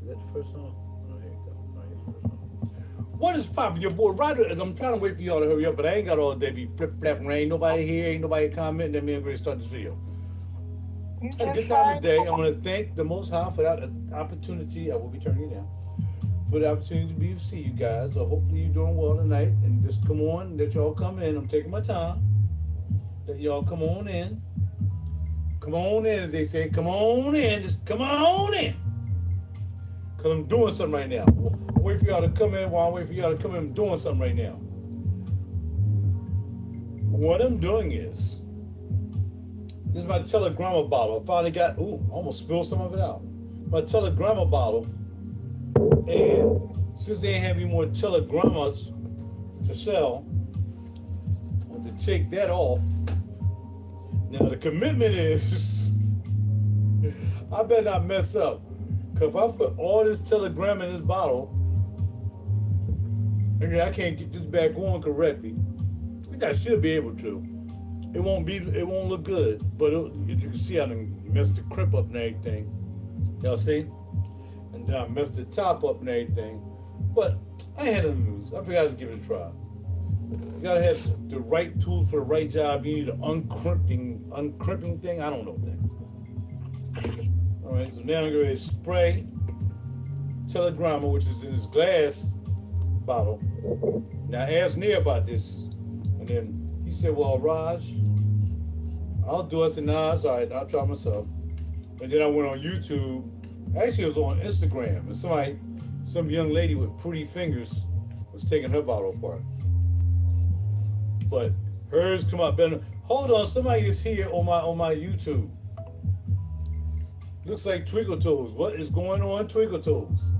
that the first song? No, here you go. No, here's the first song. What is poppin'? Your boy Ryder. I'm trying to wait for y'all to hurry up, but I ain't got all day be flip flapping. Ain't nobody here, ain't nobody commenting. Let me ready to start this video. You Had a good just time fine. today. I want to thank the Most High for that opportunity. I will be turning it down. For the opportunity to be to see you guys. So hopefully you're doing well tonight. And just come on, let y'all come in. I'm taking my time. Let y'all come on in. Come on in, as they say. Come on in. Just come on in. Because I'm doing something right now. Wait for y'all to come in while I wait for y'all to come in. I'm doing something right now. What I'm doing is, this is my Telegramma bottle. I finally got, almost spilled some of it out. My Telegramma bottle. And since they ain't have any more Telegrammas to sell, I want to take that off. Now the commitment is, I better not mess up. Because if I put all this Telegram in this bottle, and I can't get this back on correctly, which I should be able to. It won't look good, but you can see I done messed the crimp up and everything. Y'all see? And then I messed the top up and everything. But I ain't had nothing to lose. I figured I'd just give it a try. You gotta have the right tools for the right job. You need an uncrimping thing. I don't know that. All right, so now I'm going to spray Telegramma, which is in this glass bottle. Now I asked Nia about this, and then he said, "Well, Raj, I'll do it." I said, "Nah, it's all right. I'll try myself." And then I went on YouTube. Actually, it was on Instagram, and some young lady with pretty fingers was taking her bottle apart. But hers come out better. Hold on, somebody is here on my YouTube. Looks like Twinkle Toes. What is going on, Twinkle Toes?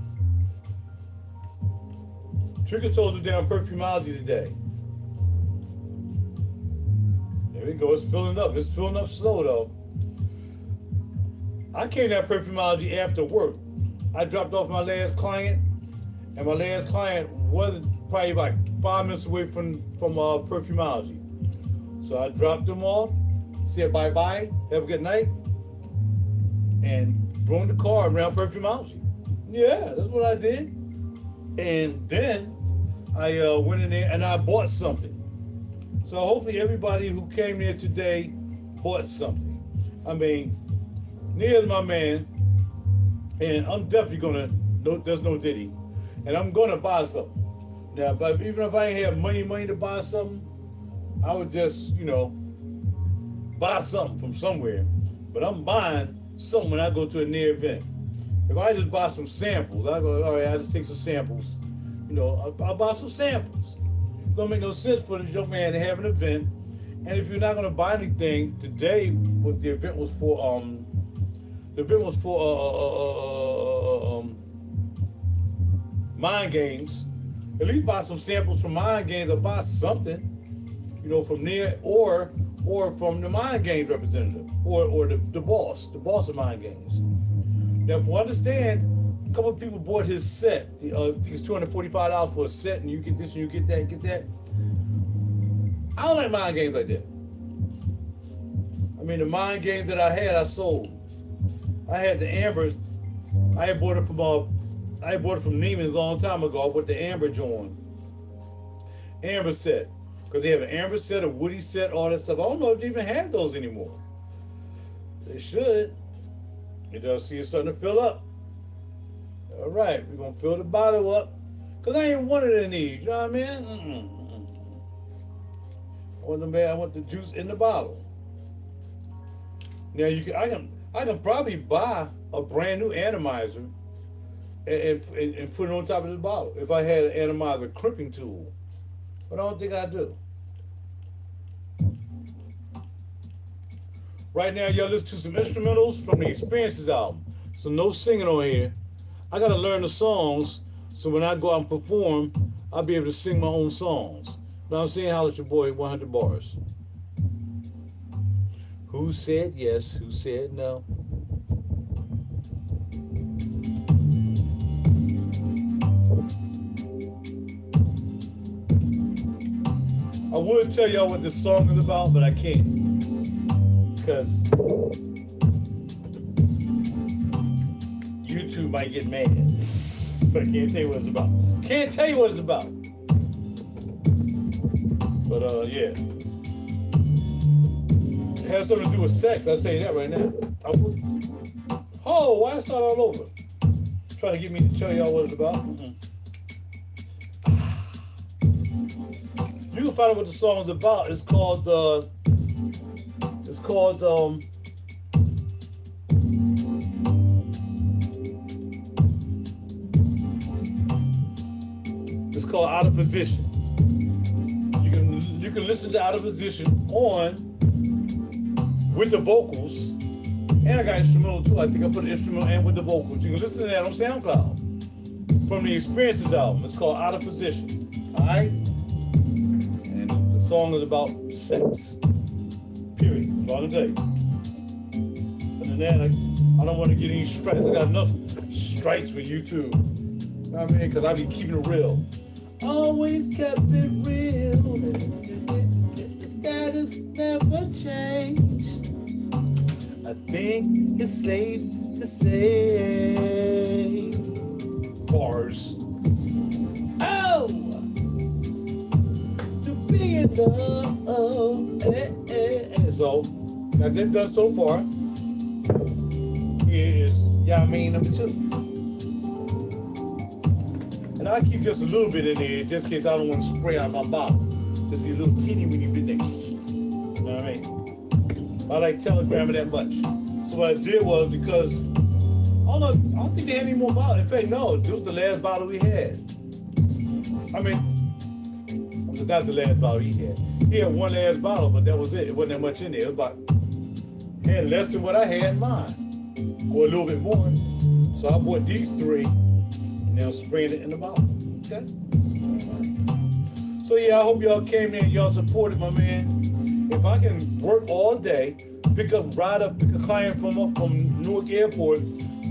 Twinkle Toes are down Perfumology today. There we go. It's filling up. It's filling up slow though. I came to Perfumology after work. I dropped off my last client, and my last client was probably like 5 minutes away from Perfumology. So I dropped them off, said bye-bye, have a good night, and brought the car around Perfumology. Yeah, that's what I did. And then I went in there and I bought something. So hopefully everybody who came there today bought something. I mean, Nia's my man, and I'm definitely gonna, there's no Diddy, and I'm gonna buy something. Now, even if I ain't have money to buy something, I would just, buy something from somewhere. But I'm buying something when I go to a Nia event. If I just buy some samples, I go, all right, I just take some samples. I'll buy some samples. It don't make no sense for the young man to have an event. And if you're not gonna buy anything today, what the event was for, Mind Games. At least buy some samples from Mind Games or buy something, from Nia or from the Mind Games representative or the boss of Mind Games. Now, for understand, a couple of people bought his set. I think it's $245 for a set, and you get this and you get that and get that. I don't like Mind Games like that. I mean, the Mind Games that I had, I sold. I had the Ambers. I had bought it from Neiman's a long time ago. I bought the Amber joint. Amber set. Because they have an Amber set, a Woody set, all that stuff. I don't know if they even have those anymore. They should. You does see it starting to fill up. All right, we're going to fill the bottle up. Because I ain't one of the needs, you know what I mean? I want the juice in the bottle. Now, I can probably buy a brand new atomizer and put it on top of the bottle if I had an atomizer crimping tool. But I don't think I do. Right now, y'all listen to some instrumentals from the Experiences album. So no singing on here. I gotta learn the songs, so when I go out and perform, I'll be able to sing my own songs. You know what I'm saying? Holla at your boy, 100 bars. Who said yes? Who said no? would tell y'all what this song is about, but I can't. Because YouTube might get mad. But I can't tell you what it's about. Can't tell you what it's about. But yeah. It has something to do with sex, I'll tell you that right now. Oh, why I start all over? Trying to get me to tell y'all what it's about? Mm-hmm. You can find out what the song is about. It's called Out of Position. You can listen to Out of Position on with the vocals, and I got instrumental too. I think I put an instrumental and with the vocals. You can listen to that on SoundCloud from the Experiences album. It's called Out of Position. All right, and the song is about sex. Period. That's all I'm tell you. Other than that, I don't want to get any strikes. I got enough strikes with YouTube. You know what I mean? Because I be keeping it real. Always kept it real. The status never changed. I think it's safe to say. Bars. Oh! To be in love. And so, got that done so far. Here's Y'all Mean number 2. And I keep just a little bit in there, just in case I don't want to spray out my bottle. Just be a little teeny weeny bit there. You know what I mean? I like telegramming that much. So what I did was, because I don't think they had any more bottles. In fact, no, this was the last bottle we had. I mean, it was not the last bottle he had. He had one last bottle, but that was it. It wasn't that much in there. It was about, had less than what I had in mine, or a little bit more. So I bought these 3. Now spraying it in the bottle. Okay? Right. So yeah, I hope y'all came in, y'all supported my man. If I can work all day, pick a client from Newark Airport,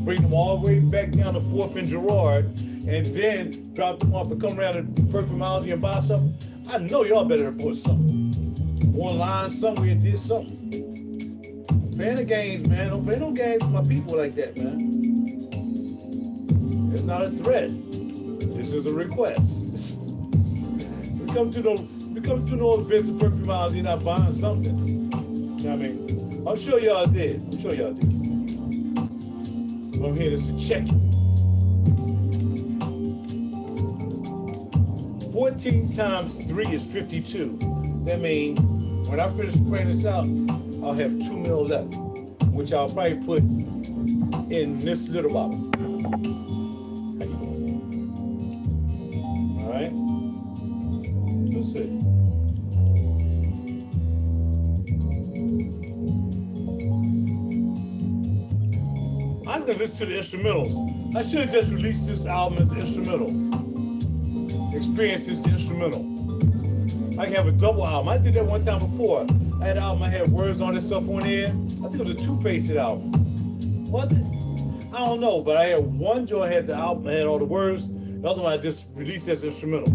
bring them all the way back down to 4th and Girard, and then drop them off and come around to Perfumology and buy something, I know y'all better report something. Online somewhere did something. Playing the games, man. Don't play no games with my people like that, man. It's not a threat. This is a request. We come to no events of Perfumology, you're not buying something. You know what I mean? I'm sure y'all did. But I'm here just to check it. 14 times 3 is 52. That means when I finish spraying this out, I'll have 2 mil left, which I'll probably put in this little bottle. Alright? Let's see. I'm gonna listen to the instrumentals. I should have just released this album as instrumental. Experiences the instrumental. I can have a double album. I did that one time before. I had an album, I had words on this stuff on there. I think it was a two-faced album. Was it? I don't know, but I had one joint had the album, had all the words. The other one I just released as instrumental.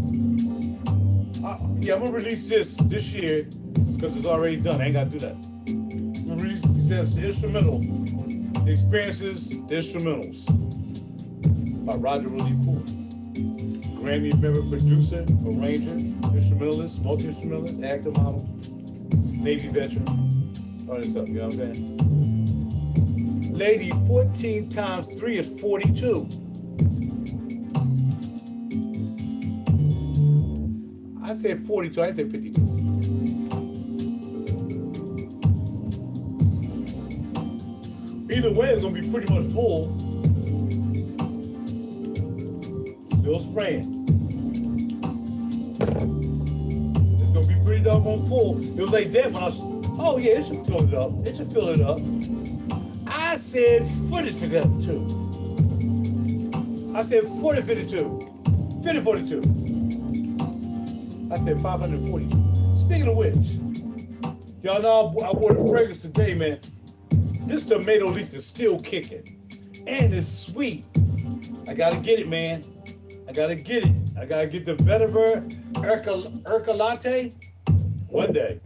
Yeah, I'm gonna release this year because it's already done. I ain't gotta do that. I'm gonna release it as the instrumental. The Experiences, the instrumentals. By RaJuR Really Cool. Grammy member, producer, arranger, instrumentalist, multi-instrumentalist, actor, model, Navy veteran. All this stuff, you know what I'm saying? Lady, 14 times 3 is 42. I said 42, I said 52. Either way, it's gonna be pretty much full. Still spraying. It's gonna be pretty doggone full. It was like that when I was, oh yeah, it should fill it up. It should fill it up. I said 40 for that too. I said 40, 52. 50, 42. I said 542. Speaking of which, y'all know I wore the fragrance today, man. This tomato leaf is still kicking. And it's sweet. I gotta get it, man. I gotta get it. I gotta get the vetiver Erca Latte. one day.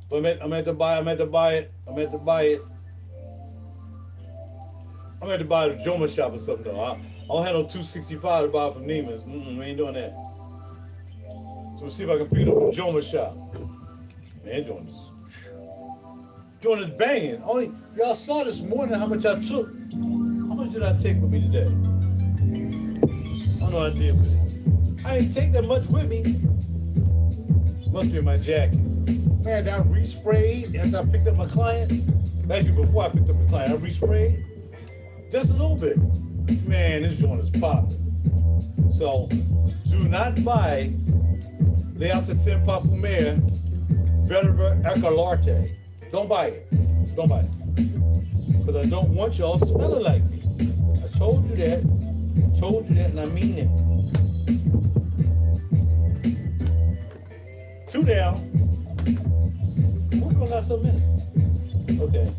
But I'm at to buy it. I'm at to buy the Joma shop or something though. I don't have no 265 to buy from Neiman's. We ain't doing that. So we'll see if I can pick it up from Joma shop. Man, joint is banging. Only y'all saw this morning how much I took. How much did I take with me today? I don't know what I did with it. I didn't take that much with me. Must be in my jacket. Man, I resprayed after I picked up my client. Actually, before I picked up the client, I resprayed just a little bit. Man, this joint is popping. So, do not buy Lealta Sin Parfumeur Vetiver Ecolarte. Don't buy it. Don't buy it. Because I don't want y'all smelling like me. I told you that. And I mean it. 2 down. We're going to have some minutes. Okay.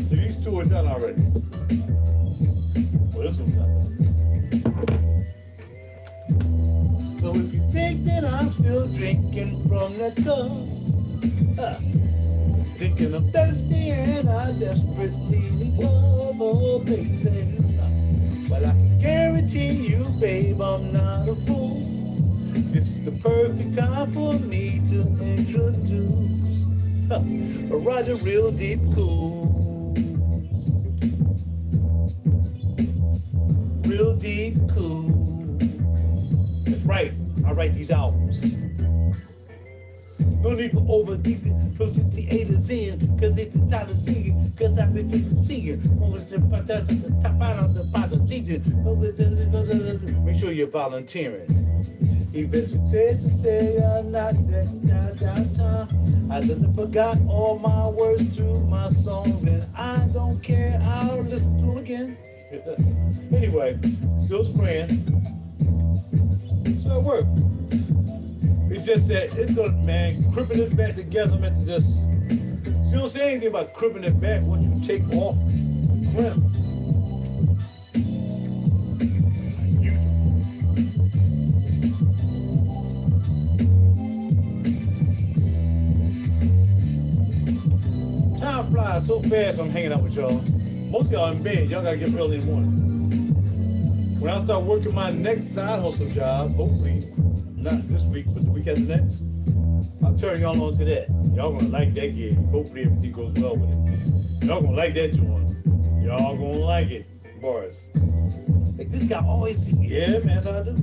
So these 2 are done already. Well, this one's not done. So if you think that I'm still drinking from that cup, thinking I'm thirsty and I desperately need love, oh baby. But I can guarantee you, babe, I'm not a fool. This is the perfect time for me to introduce a RaJuR Real Deep Cool. Real Deep Cool. That's right, I write these albums. No need for over-addicted, close to the A to Z, cause if it's out of singing, cause I've been singing. Make sure you're volunteering. Eventually said to say I'm not that downtown. I done forgot all my words to my songs, and I don't care, I'll listen to them again. Anyway, still spraying. So it worked. It's just that it's gonna, man, crimping this back together, I'm meant to just, so you don't say anything about crimping it back once you take off the crimp. Time flies so fast I'm hanging out with y'all. Most of y'all in bed, y'all gotta get up early in the morning. When I start working my next side hustle job, hopefully, not this week, but the week after next, I'll turn y'all on to that. Y'all gonna like that gig. Hopefully everything goes well with it. Y'all gonna like that joint. Y'all gonna like it. Boris. Like this guy always, yeah, man, that's how I do.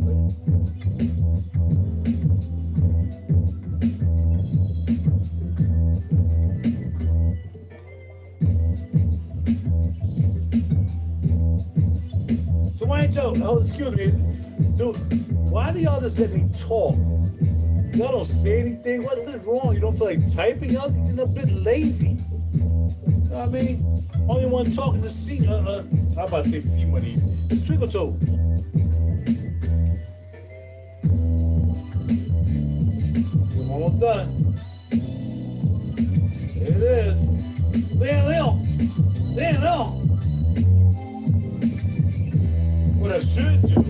So why ain't y'all, oh, excuse me, dude, why do y'all just let me talk? Y'all don't say anything. What is wrong? You don't feel like typing? Y'all getting a bit lazy. You know what I mean? Only one talking to C. I'm about to say C money. It's Twinkle Toes. We're almost done. There it is. There. What I should do,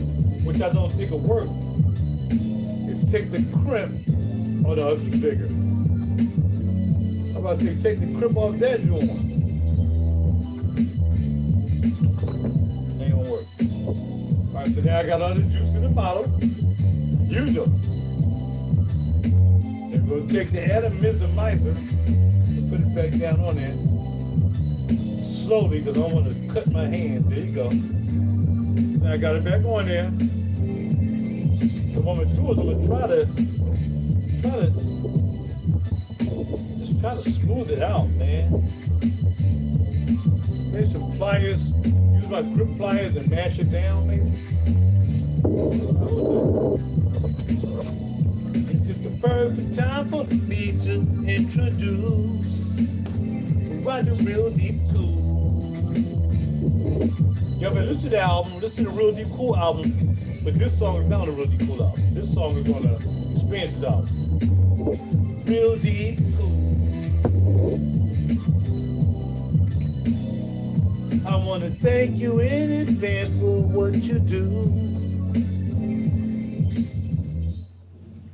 which I don't think will work, is take the crimp. Oh no, this is bigger. I'm about to say take the crimp off that joint. Ain't gonna work. Alright, so now I got all the juice in the bottle. Use them. Then we're gonna take the atomizer and put it back down on there. Slowly, because I don't want to cut my hand. There you go. Now I got it back on there. So what I'm gonna do is I'm gonna try to smooth it out, man. Maybe some pliers, use my grip pliers and mash it down, maybe. It's just the perfect time for me to introduce RaJuR Real Deep Cool. Yo, man, listen to the album, listen to the Real Deep Cool album, but this song is not on the Real Deep Cool album. This song is on the Experiences album. Real Deep Cool. I want to thank you in advance for what you do.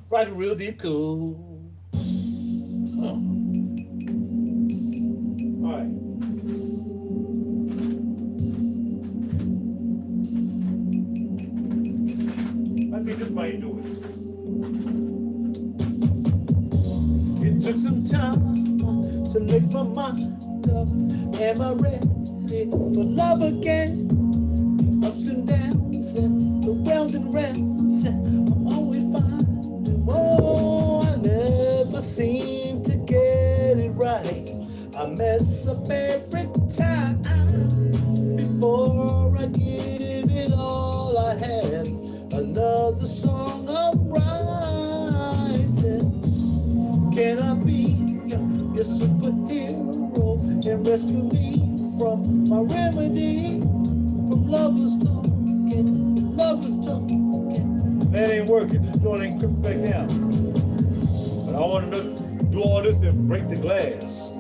RaJuR Real Deep Cool. All right. I think this might do it. It took some time to make my mind up. Am I ready for love again? Ups and downs and the rounds and rounds. I'm always finding, oh, I never seem to get it right. I mess up every time. Before I give it all I had, another song I'm writing. Can I be your superhero and rescue me from my remedy? From lovers talking. That ain't working. This joint ain't coming back down. But I want to do all this and break the glass.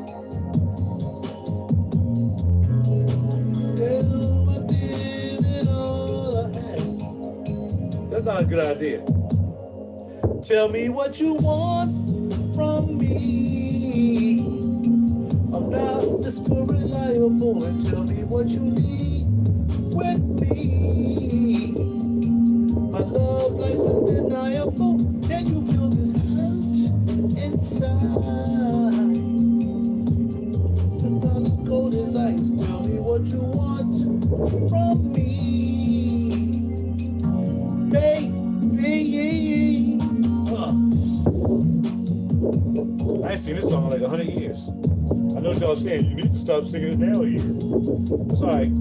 Well, I did it all I had. That's not a good idea. Tell me what you want from me. I'm not just reliable, and tell me what you need with me. My love life's undeniable. Can you feel this hurt inside? The thought is cold as ice. Tell me what you want from me, baby. I ain't seen this song in like 100 years. I know y'all saying you need to stop singing it now a year. It's alright.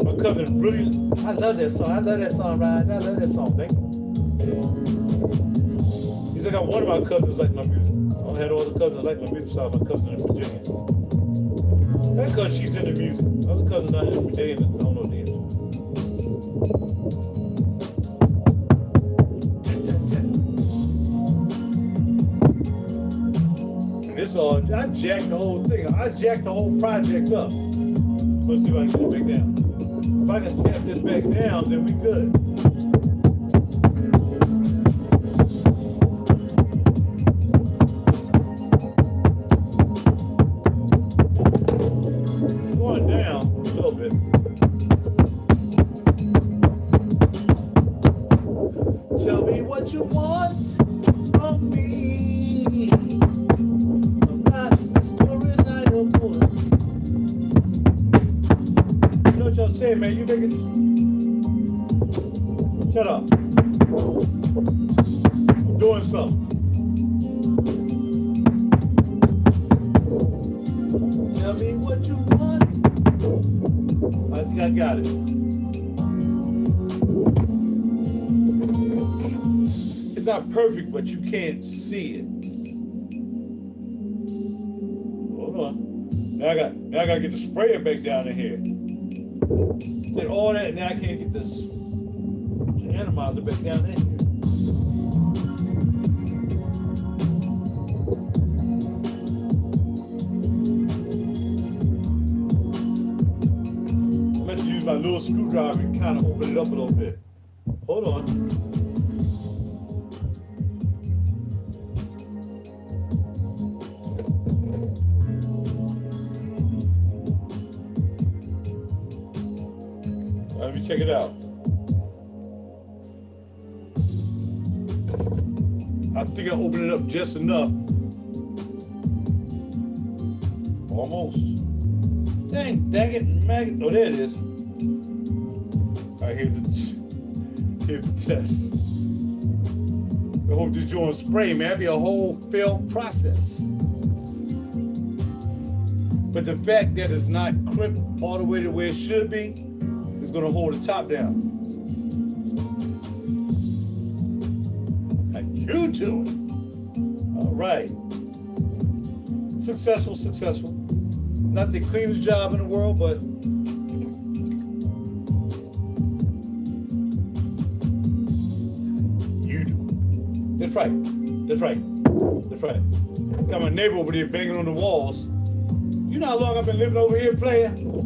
My cousin really, I love that song. I love that song, Ryan. I love that song. Thank you. He's like, one of my cousins like my music. I don't have all the cousins like my music, so my cousin in Virginia. That's because she's in the music. Other cousins not in the day and don't know the answer. It's all, I jacked the whole thing. I jacked the whole project up. Let's see if I can get it back down. If I can tap this back down, then we good. Going down a little bit. Tell me what you want from me. Y'all say, man, you make it. Shut up. I'm doing something. Tell me what you want. I think I got it. It's not perfect, but you can't see it. Hold on. Now I gotta get the sprayer back down in here. Did all that, now I can't get this atomizer back down in here. I'm going to use my little screwdriver and kind of open it up a little bit. Hold on. Let me check it out. I think I opened it up just enough. Almost. Dang it, man. Oh, there it is. All right, here's the test. I hope this joint spray, man. It'd be a whole failed process. But the fact that it's not crimped all the way to where it should be, is going to hold the top down. How you doing? All right. Successful. Not the cleanest job in the world, but you do. That's right. Got my neighbor over there banging on the walls. You know how long I've been living over here playing?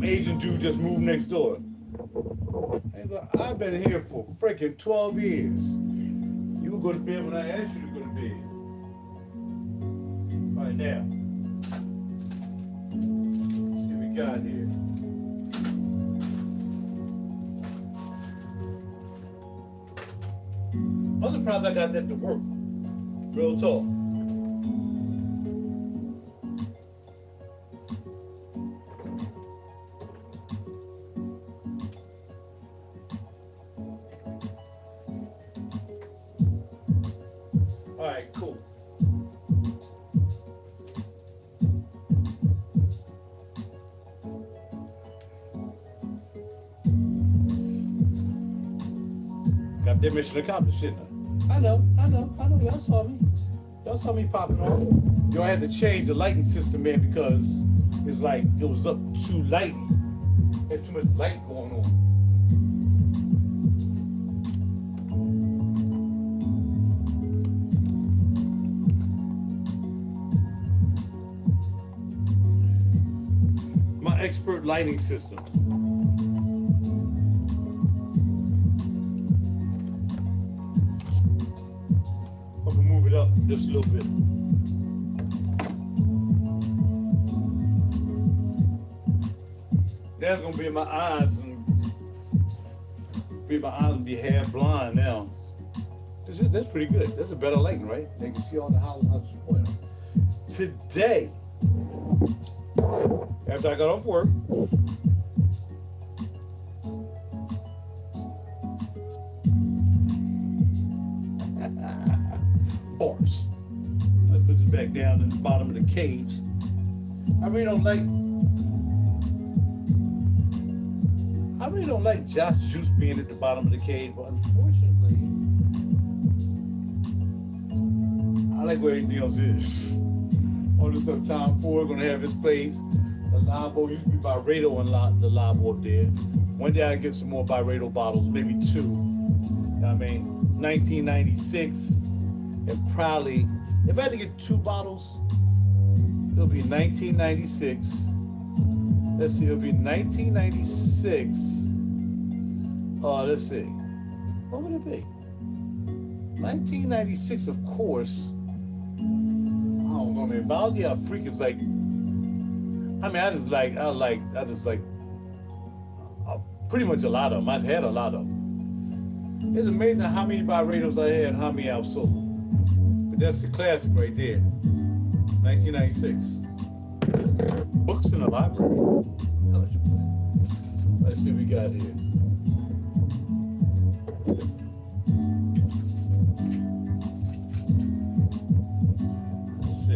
Asian dude just moved next door. I've been here for freaking 12 years. You would go to bed when I asked you to go to bed. Right now. Let's see what we got here. Other problems I got that to work. Real talk. Alright, cool. Got that mission accomplished, didn't I? I know. Y'all saw me. Y'all saw me popping off. Y'all had to change the lighting system, man, because it's like it was up too lighty. Had too much light going on. My expert lighting system. I'm gonna move it up just a little bit. That's gonna be my eyes and be half blind now. That's pretty good. That's a better lighting, right? They can see all the houses you point on. Today, after I got off work, bars. Let's put this back down in the bottom of the cage. I really don't like Josh Juice being at the bottom of the cage, but unfortunately, I like where everything else is. All this stuff, Tom Ford gonna have his place. The Labo used to be Byredo and the Labo up there. One day I get some more Byredo bottles, maybe two. You know what I mean, 1996, and probably, if I had to get two bottles, it'll be 1996. Let's see, it'll be 1996. Let's see. What would it be? 1996, of course. I don't know, man. Biology of Freak is like, I just like pretty much a lot of them. I've had a lot of them. It's amazing how many Byredos I had and how many I've sold. But that's the classic right there. 1996. Books in the library. How much you put? Let's see what we got here. Let's see.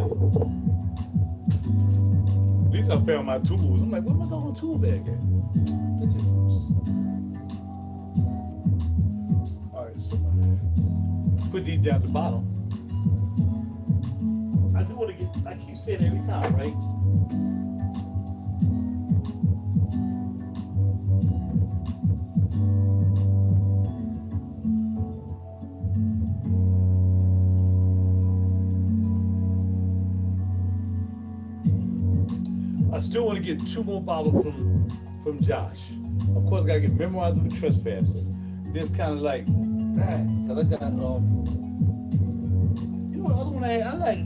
At least I found my tools. I'm like, where my doggone tool bag at? Alright, so put these down at the bottom. I do want to get, I keep saying it every time, right? I still want to get two more bottles from Josh. Of course, I gotta get Memoirs of a Trespasser. This kind of like, because I got you know what other one I had? I like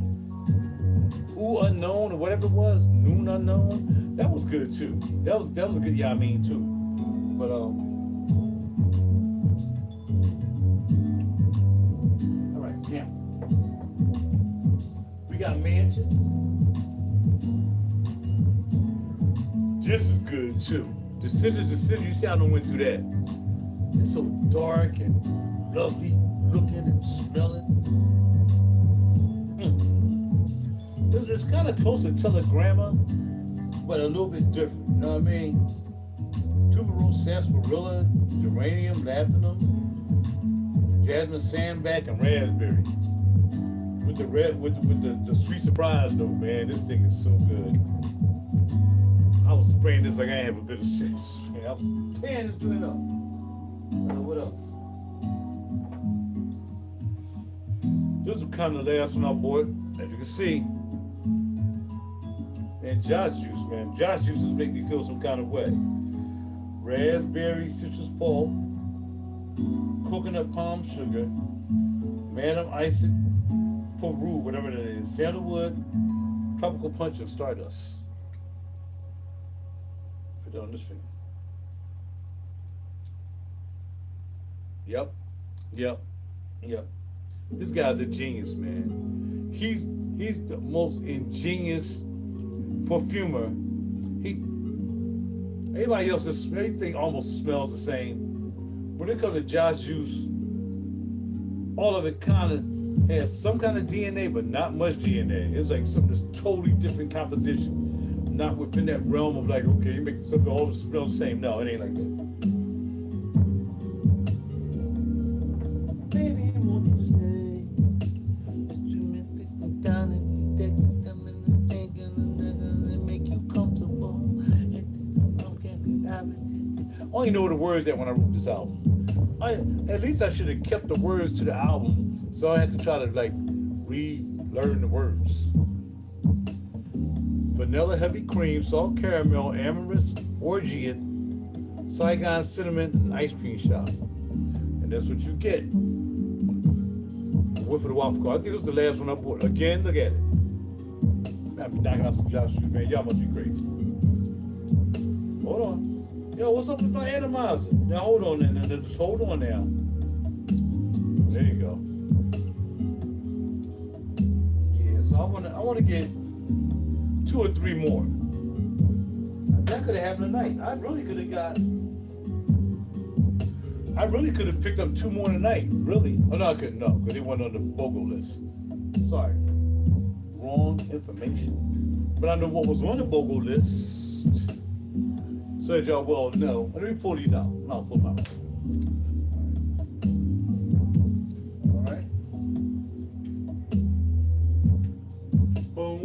Ooh Unknown or whatever it was, Noon Unknown. That was good too. That was a good, yeah, I mean too. But all right, now we got Mansion. This is good too. The city, you see how I went through that. It's so dark and lovely looking and smelling. It's kind of close to Telegramma, but a little bit different. You know what I mean? Tuberose, sarsaparilla, geranium, labdanum, jasmine, sandback, and raspberry. With the sweet surprise though, man. This thing is so good. I was spraying this like I have a bit of sense. I was tearing this joint up. What else? This is kind of the last one I bought. As you can see. And Josh Juice, man. Josh Juices make me feel some kind of way. Raspberry, citrus pulp, coconut palm sugar, Madam Isaac Peru, whatever that is. Sandalwood, Tropical Punch, and Stardust. Put it on this finger. Yep. Yep. Yep. This guy's a genius, man. He's the most ingenious perfumer. Everybody else, everything almost smells the same. When it comes to Josh Juice, all of it kind of has some kind of DNA, but not much DNA. It's like something that's totally different composition, not within that realm of like, okay, you make something all smell the same. No, it ain't like that. Baby, won't you stay? It's too many down and they can come in and think and make you comfortable. I only know the words that when I wrote this album. At least I should have kept the words to the album, so I had to try to like relearn the words. Vanilla heavy cream, salt caramel, amaryllis, orgeat, Saigon cinnamon, and ice cream shop. And that's what you get. Whiff of the waffle car. I think this is the last one I bought. Again, look at it. I'll be knocking out some Josh Shoes, man. Y'all must be crazy. Hold on. Yo, what's up with my atomizer? Now hold on, now. Just hold on now. There you go. Yeah, so I want to get 2 or 3 more. That could have happened tonight. I really could have picked up 2 more tonight. Really? Oh no, I couldn't. No, because they weren't on the BOGO list. Sorry, wrong information. But I know what was on the BOGO list. So that y'all well know. Let me pull these out. No, pull them out. All right. Boom.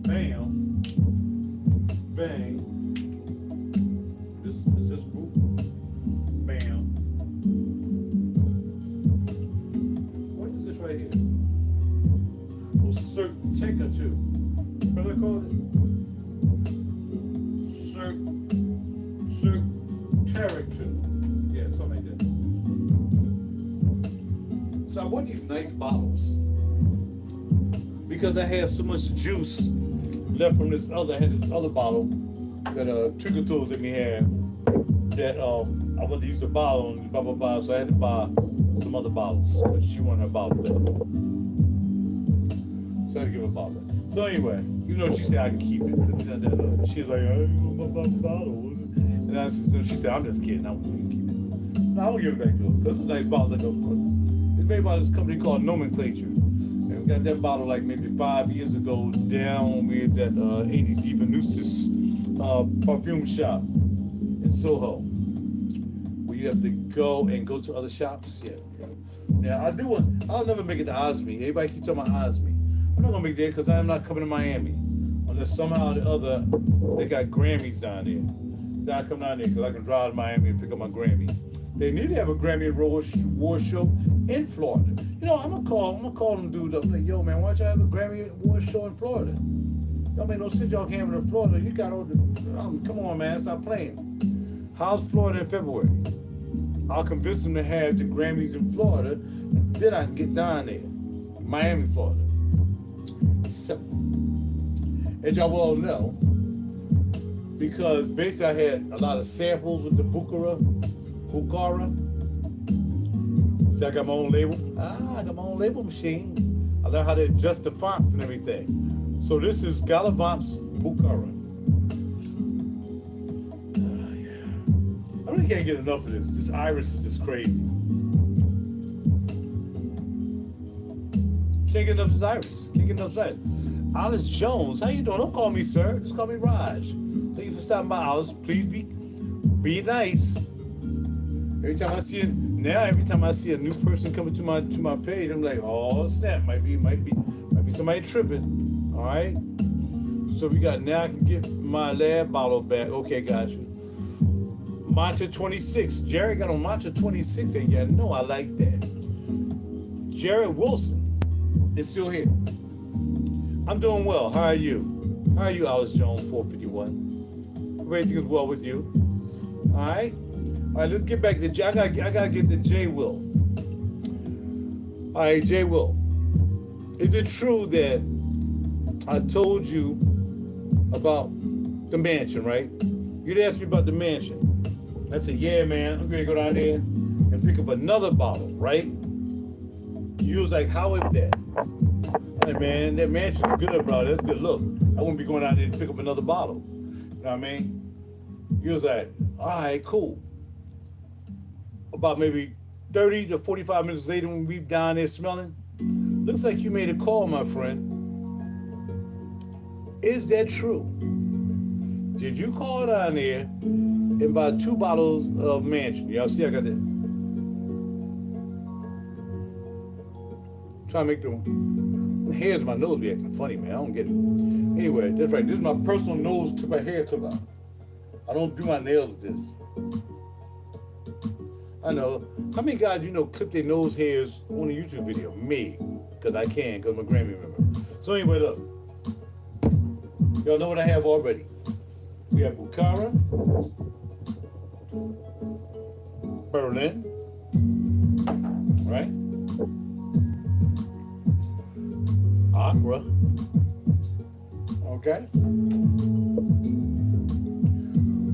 Bam. Bang. This boop. Bam. What is this right here? Well, certain take or two. What do I call it? Character. Yeah, something like that. So I want these nice bottles because I had so much juice left from this other. I had this other bottle that Twinkle Tools let me have that I wanted to use the bottle and blah blah blah. So I had to buy some other bottles, but she wanted her bottle back. So I had to give her a bottle. So anyway, you know, she said I can keep it. She was like, I don't want my bottle. And she said, I'm just kidding. I'm going to keep it. No, I'm going to give it back to her. Because it's a nice bottle. It's made by this company called Nomenclature. And we got that bottle like maybe 5 years ago down with that 80s Diva Nucis perfume shop in Soho. Where you have to go to other shops. Yeah. Now, I'll never make it to Osme. Everybody keeps talking about Osme. I'm not going to make that because I'm not coming to Miami. Unless somehow or the other they got Grammys down there. Then I come down there because I can drive to Miami and pick up my Grammy. They need to have a Grammy Award show in Florida. You know, I'm gonna call them dude up. Like, yo, man, why don't y'all have a Grammy Award show in Florida? Y'all make no sense. Y'all came to Florida. You got all the. Come on, man, stop playing. How's Florida in February? I'll convince them to have the Grammys in Florida, and then I can get down there, Miami, Florida. So, as y'all well know, because basically I had a lot of samples with the Bukhara. See, I got my own label. I got my own label machine. I learned how to adjust the fonts and everything. So this is Gallivanting's Bukhara. Yeah. I really can't get enough of this. This iris is just crazy. Can't get enough of this iris. Can't get enough of that. Alice Jones, how you doing? Don't call me sir. Just call me Raj. Thank you for stopping by, Alice. Please be nice. Every time I see a new person coming to my page, I'm like, oh snap, might be somebody tripping. All right. So we got now I can get my lab bottle back. Okay, gotcha. Matcha 26. Jerry got on Matcha 26, and yeah, no, I like that. Jared Wilson is still here. I'm doing well. How are you? How are you, Alice Jones, 451? Everything is well with you. All right, let's get back to J. I gotta get to J. Will. All right, Jay Will. Is it true that I told you about the mansion, right? You'd ask me about the mansion. I said, yeah, man, I'm going to go down there and pick up another bottle, right? You was like, how is that? Hey, man, that mansion's good, bro. That's good. Look, I wouldn't be going out there to pick up another bottle. You know what I mean? You was like, all right, cool. About maybe 30 to 45 minutes later when we down there smelling, looks like you made a call, my friend. Is that true? Did you call down there and buy 2 bottles of mansion? Y'all see I got that? Try to make the hairs of my nose be acting funny, man. I don't get it. Anyway, that's right. This is my personal nose clip, my hair clip out. I don't do my nails with this. I know. How many guys you know clip their nose hairs on a YouTube video? Me. Because I can, because I'm a Grammy member. So anyway, look. Y'all know what I have already. We have Bukhara, Berlin, right? Accra, okay?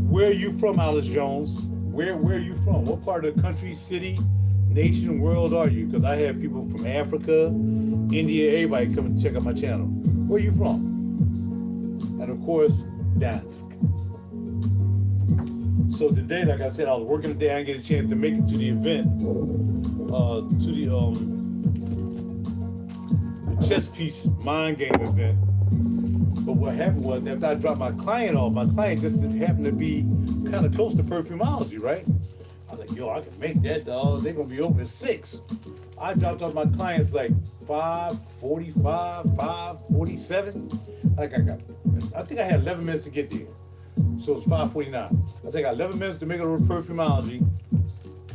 Where are you from, Alice Jones? Where are you from? What part of the country, city, nation, world are you? Because I have people from Africa, India, everybody come and check out my channel. Where are you from? And of course, Dansk. So today, like I said, I was working today. I didn't get a chance to make it to the event, the chess piece mind game event. But what happened was, after I dropped my client off, my client just happened to be kind of close to Perfumology, right? I was like, yo, I can make that, dog. They're gonna be open at 6. I dropped off my clients like 5:45, 5:47. I think I had 11 minutes to get there. So it's 5:49. I think I got 11 minutes to make it over to Perfumology.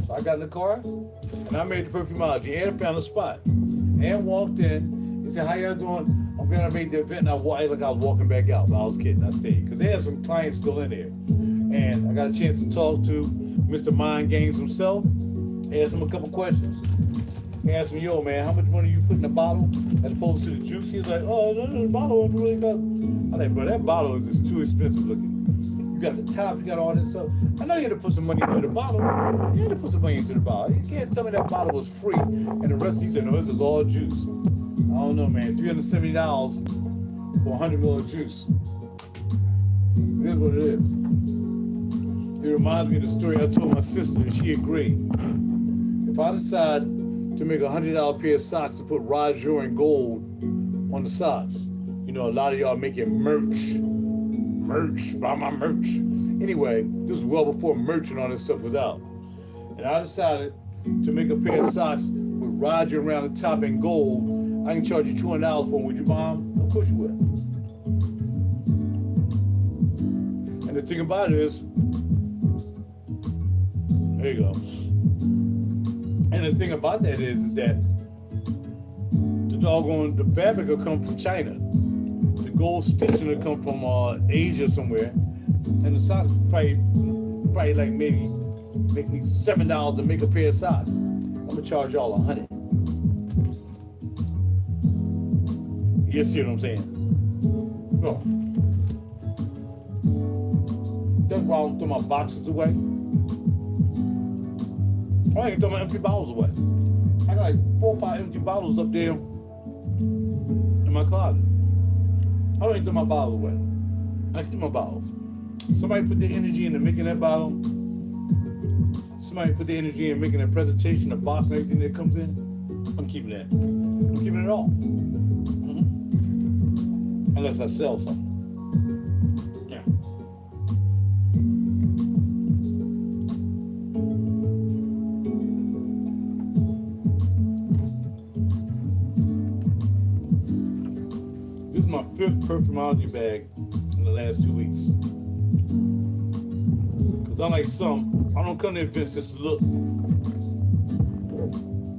So I got in the car and I made the Perfumology and found a spot. And walked in. He said, how y'all doing? I'm glad I made the event. And I walked like I was walking back out, but I was kidding. I stayed because they had some clients still in there. And I got a chance to talk to Mr. Mind Games himself. Asked him a couple questions. He asked me, yo, man, how much money you put in the bottle as opposed to the juice? He was like, oh, no, the bottle ain't really got. I like, bro, that bottle is just too expensive looking. You got the tops, you got all this stuff. I know you had to put some money into the bottle. You had to put some money into the bottle. You can't tell me that bottle was free and the rest, he said, no, this is all juice. I don't know, man, $370 for 100 ml of juice. It is what it is. It reminds me of the story I told my sister, and she agreed. If I decide to make a $100 pair of socks to put RaJuR in gold on the socks, you know, a lot of y'all making merch, buy my merch. Anyway, this was well before merch and all this stuff was out. And I decided to make a pair of socks with RaJuR around the top in gold. I can charge you $200 for them. Would you buy them? Of course you would. And the thing about it is, there you go. And the thing about that is that the fabric will come from China. The gold stitching will come from Asia somewhere. And the socks probably like maybe make me $7 to make a pair of socks. I'm gonna charge y'all $100. You see what I'm saying? No. That's why I don't throw my boxes away. I ain't throw my empty bottles away. I got like 4 or 5 empty bottles up there in my closet. I don't even throw my bottles away. I keep my bottles. Somebody put their energy into making that bottle. Somebody put their energy in making a presentation, a box, and everything that comes in. I'm keeping that. I'm keeping it all. Unless I sell something. Yeah. This is my 5th Perfumology bag in the last 2 weeks. Because unlike some, I don't come to events just to look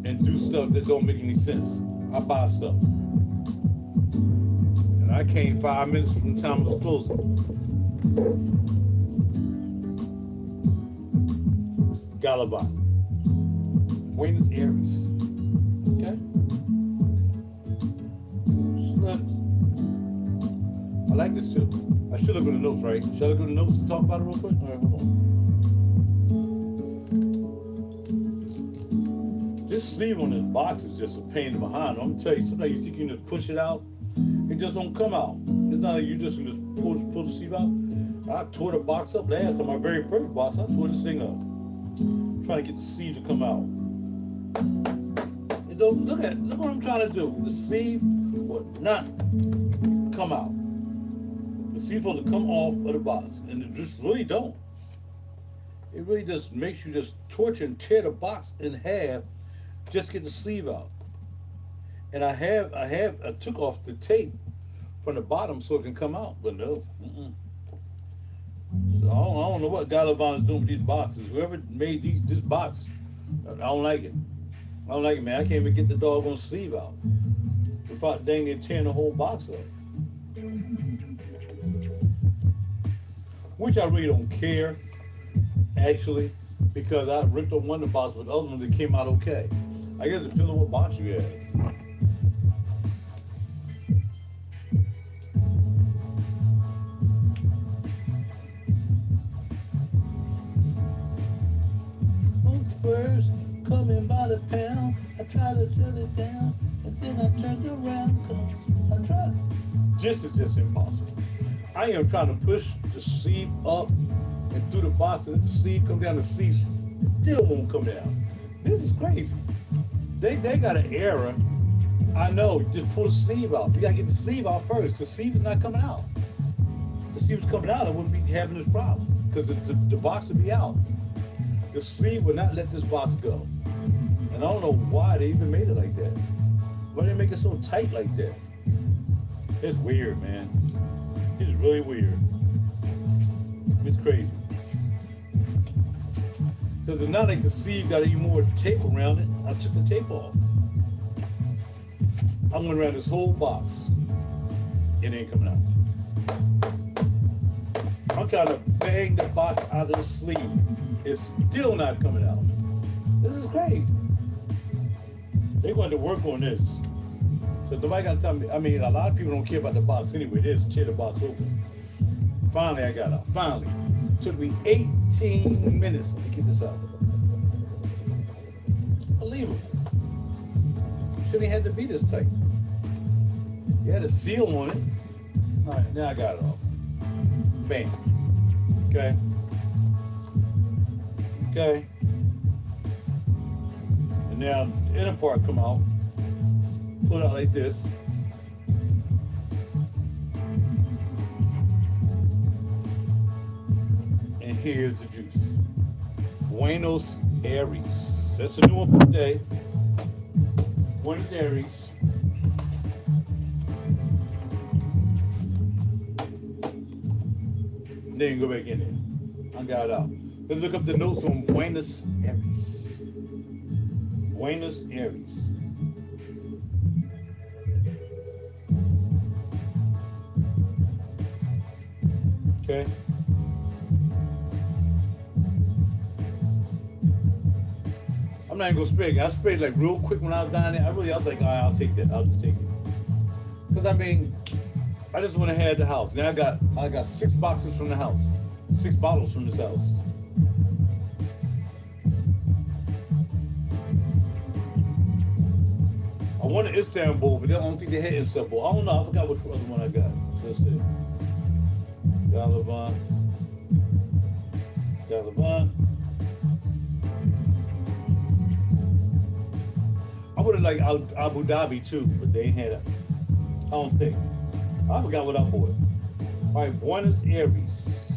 and do stuff that don't make any sense. I buy stuff. And I came 5 minutes from the time it was closing. Gallivanting. Buenos Aires. Okay? Look, I like this too. I should look at the notes, right? Should I look at the notes and talk about it real quick? All right, hold on. This sleeve on this box is just a pain in the behind. I'm gonna tell you, sometimes you think you can just push it out, it just don't come out. It's not like you just can just pull the sleeve out. I tore the box up last time, my very first box. I tore this thing up, trying to get the sleeve to come out. It don't look what I'm trying to do. The sleeve will not come out. The sleeve's supposed to come off of the box, and it just really don't. It really just makes you just torture and tear the box in half, just get the sleeve out. And I took off the tape from the bottom so it can come out, but no. So I don't know what Gallivanting is doing with these boxes. Whoever made this box, I don't like it. I don't like it, man. I can't even get the doggone sleeve out without dang near tearing the whole box up. Which I really don't care, actually, because I ripped up one of the boxes, but the other ones that came out okay. I guess it depends on what box you have. Birds coming by the pound. I tried to shut it down, and then I turned around. I tried. This is just impossible. I am trying to push the sleeve up and through the box, and if the sleeve come down, the sleeve still won't come down. This is crazy. They got an error. I know. Just pull the sleeve out. You gotta get the sleeve out first. The sleeve is not coming out. If the sleeve was coming out, I wouldn't be having this problem because the box would be out. The sleeve would not let this box go. And I don't know why they even made it like that. Why they make it so tight like that? It's weird, man. It's really weird. It's crazy. Because it's not like the sleeve got any more tape around it. I took the tape off. I went around this whole box. It ain't coming out. I'm trying to bang the box out of the sleeve. It's still not coming out. This is crazy. They want to work on this. So nobody got to tell me. I mean, a lot of people don't care about the box anyway. They just tear the box open. Finally, I got out. Finally. It took me 18 minutes to get this out. Unbelievable. Shouldn't have had to be this tight. You had a seal on it. All right, now I got it off. Bam. Okay. Okay. And now the inner part come out. Pull it out like this. And here's the juice. Buenos Aires. That's the new one for today. Buenos Aires. Then go back in there. I got it out. Let's look up the notes on Buenos Aires. Buenos Aires. Okay. I'm not even gonna spray it. I sprayed like real quick when I was down there. I was like, all right, I'll take that. I'll just take it. Because I mean, I just went ahead to the house. Now I got 6 boxes from the house. 6 bottles from this house. I wanted Istanbul, but I don't think they had Istanbul. I don't know. I forgot which other one I got. That's it. Gallivanting. I would have liked Abu Dhabi too, but they ain't had it. I don't think. I forgot what I bought. All right, Buenos Aires.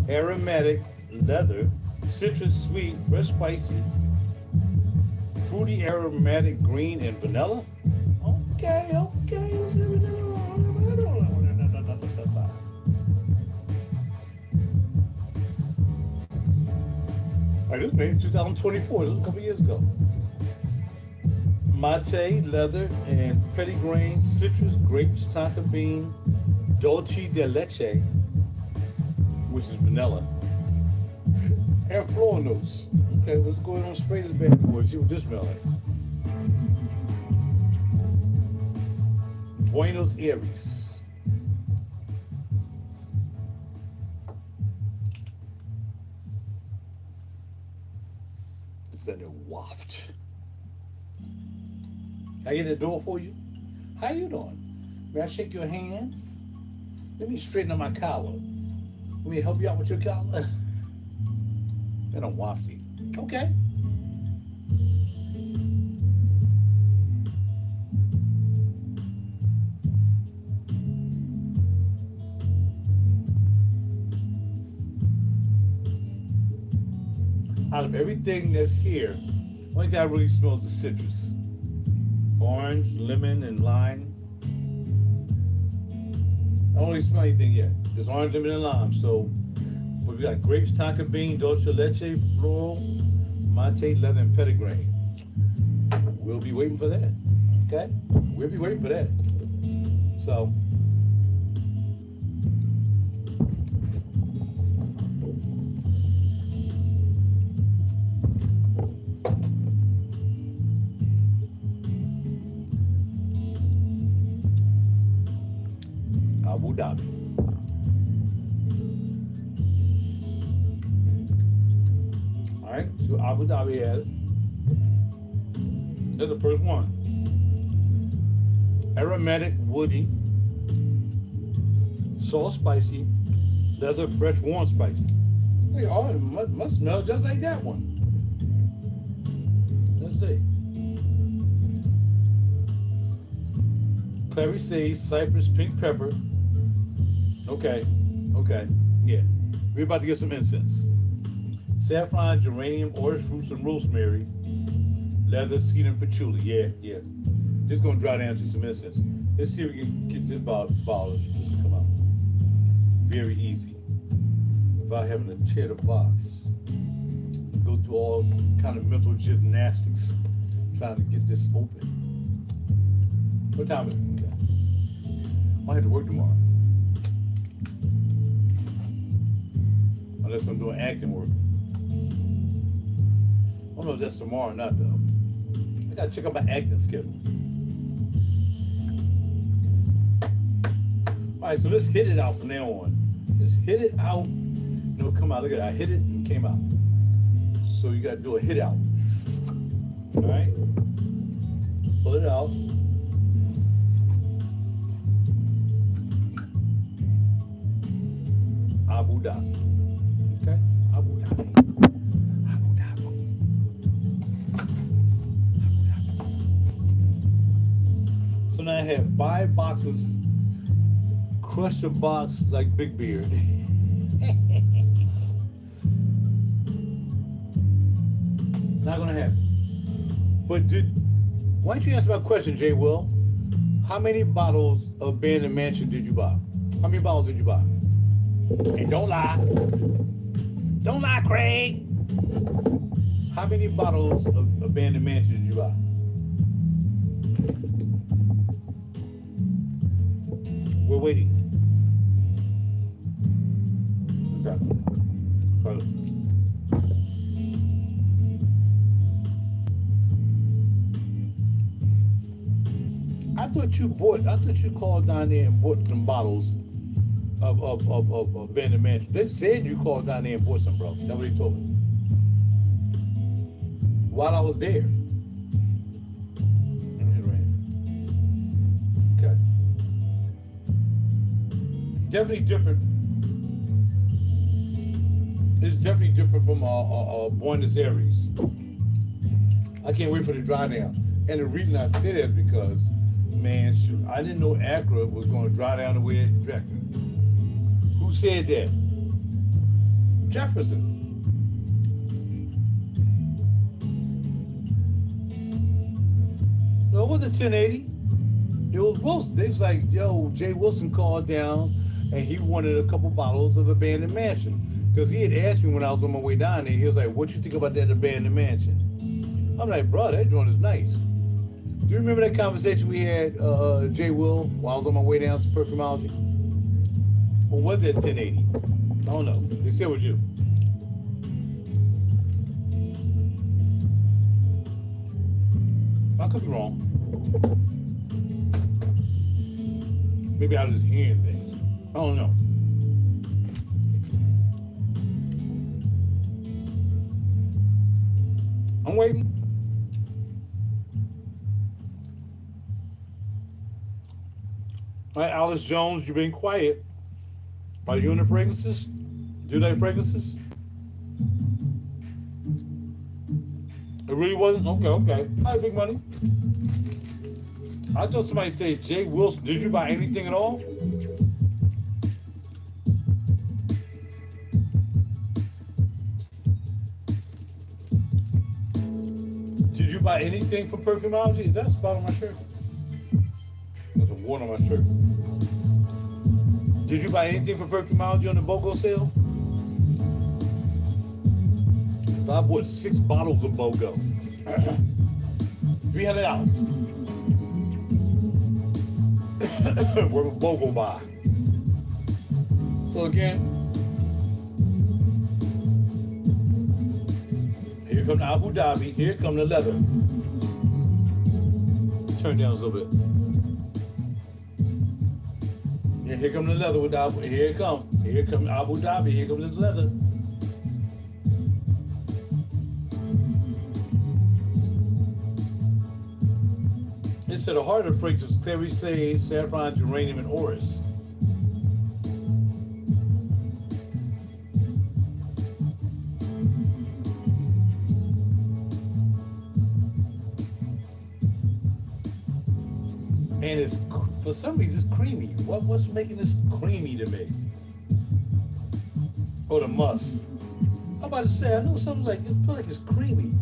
Aromatic, leather, citrus, sweet, fresh, spicy, fruity, aromatic, green, and vanilla. Okay. All right, this was made in 2024. This was a couple years ago. Mate, leather, and petitgrain, citrus, grapes, tonka bean, dolce de leche, which is vanilla, and floral notes. Okay, let's go ahead and spray this bad boy and see what this smells like. Buenos Aires. It's in there waft. Can I get the door for you? How you doing? May I shake your hand? Let me straighten up my collar. Let me help you out with your collar. That don't wafty. Okay. Out of everything that's here, only thing I really smells is citrus. Orange, lemon, and lime. I don't really smell anything yet. Just orange, lemon, and lime. So, but we got grapes, tonka bean, dulce leche, floral, mate, leather, and petitgrain. We'll be waiting for that. Okay? We'll be waiting for that. So, Abu Dhabi. All right, so Abu Dhabi had it. That's the first one. Aromatic, woody, salt, spicy, leather, fresh, warm, spicy. Hey, oh, it must smell just like that one. Let's see. Clary sage, cypress, pink pepper. Okay, yeah. We're about to get some incense. Saffron, geranium, orange fruits, and rosemary. Leather, cedar, and patchouli. Yeah. This is gonna dry down to some incense. Let's see if we can get this bottle to come out. Very easy. Without having to tear the box. Go through all kind of mental gymnastics trying to get this open. What time is it? Okay. I have to work tomorrow. Unless I'm doing acting work. I don't know if that's tomorrow or not, though. I gotta check out my acting schedule. All right, so let's hit it out from now on. Just hit it out, and it'll come out. Look at that. I hit it and it came out. So you gotta do a hit out. All right? Pull it out. Abu Dhabi. Okay? Abu Dhabi. Abu Dhabi. So now I have 5 boxes. Crush the box like Big Beard. Not gonna happen. But why don't you answer my question, Jay Will? How many bottles of Abandoned Mansion did you buy? How many bottles did you buy? And don't lie. Don't lie, Craig. How many bottles of Abandoned Mansion did you buy? We're waiting. Okay. I thought you called down there and bought some bottles of Abandoned Mansion. They said you called down there and bought some, bro. That's what he told me. While I was there. Okay. Definitely different. It's definitely different from Buenos Aires. I can't wait for the dry down. And the reason I say that is because, man, shoot, I didn't know Accra was going to dry down the way it directed. Who said that? Jefferson. No, it wasn't 1080. It was Wilson. They was like, yo, Jay Wilson called down and he wanted a couple bottles of Abandoned Mansion. Because he had asked me when I was on my way down there, he was like, what you think about that Abandoned Mansion? I'm like, bro, that joint is nice. Do you remember that conversation we had, Jay Will, while I was on my way down to Perfumology? Or was it 1080? I don't know. They said it was you. could be wrong. Maybe I was just hearing things. I don't know. I'm waiting. All right, Alice Jones, you've been quiet. Are you in the fragrances? Do they fragrances? It really wasn't? Okay. All right, big money. I thought somebody said Jay Wilson. Did you buy anything at all? Did you buy anything from Perfumology? That's a spot on my shirt. There's a wart on my shirt. Did you buy anything from Perfumology on the BOGO sale? I bought 6 bottles of BOGO. $300. Worth of BOGO buy. So again, here come the Abu Dhabi. Here come the leather. Turn down a little bit. Yeah, here come the leather with the Abu. Here it come. Here come Abu Dhabi. Here comes this leather. It said the heart of fragrance: clary sage, saffron, geranium, and orris. And it's, for some reason, it's creamy. What's making this creamy to me? Oh, the musk. I'm about to say, I know something like, it feels like it's creamy.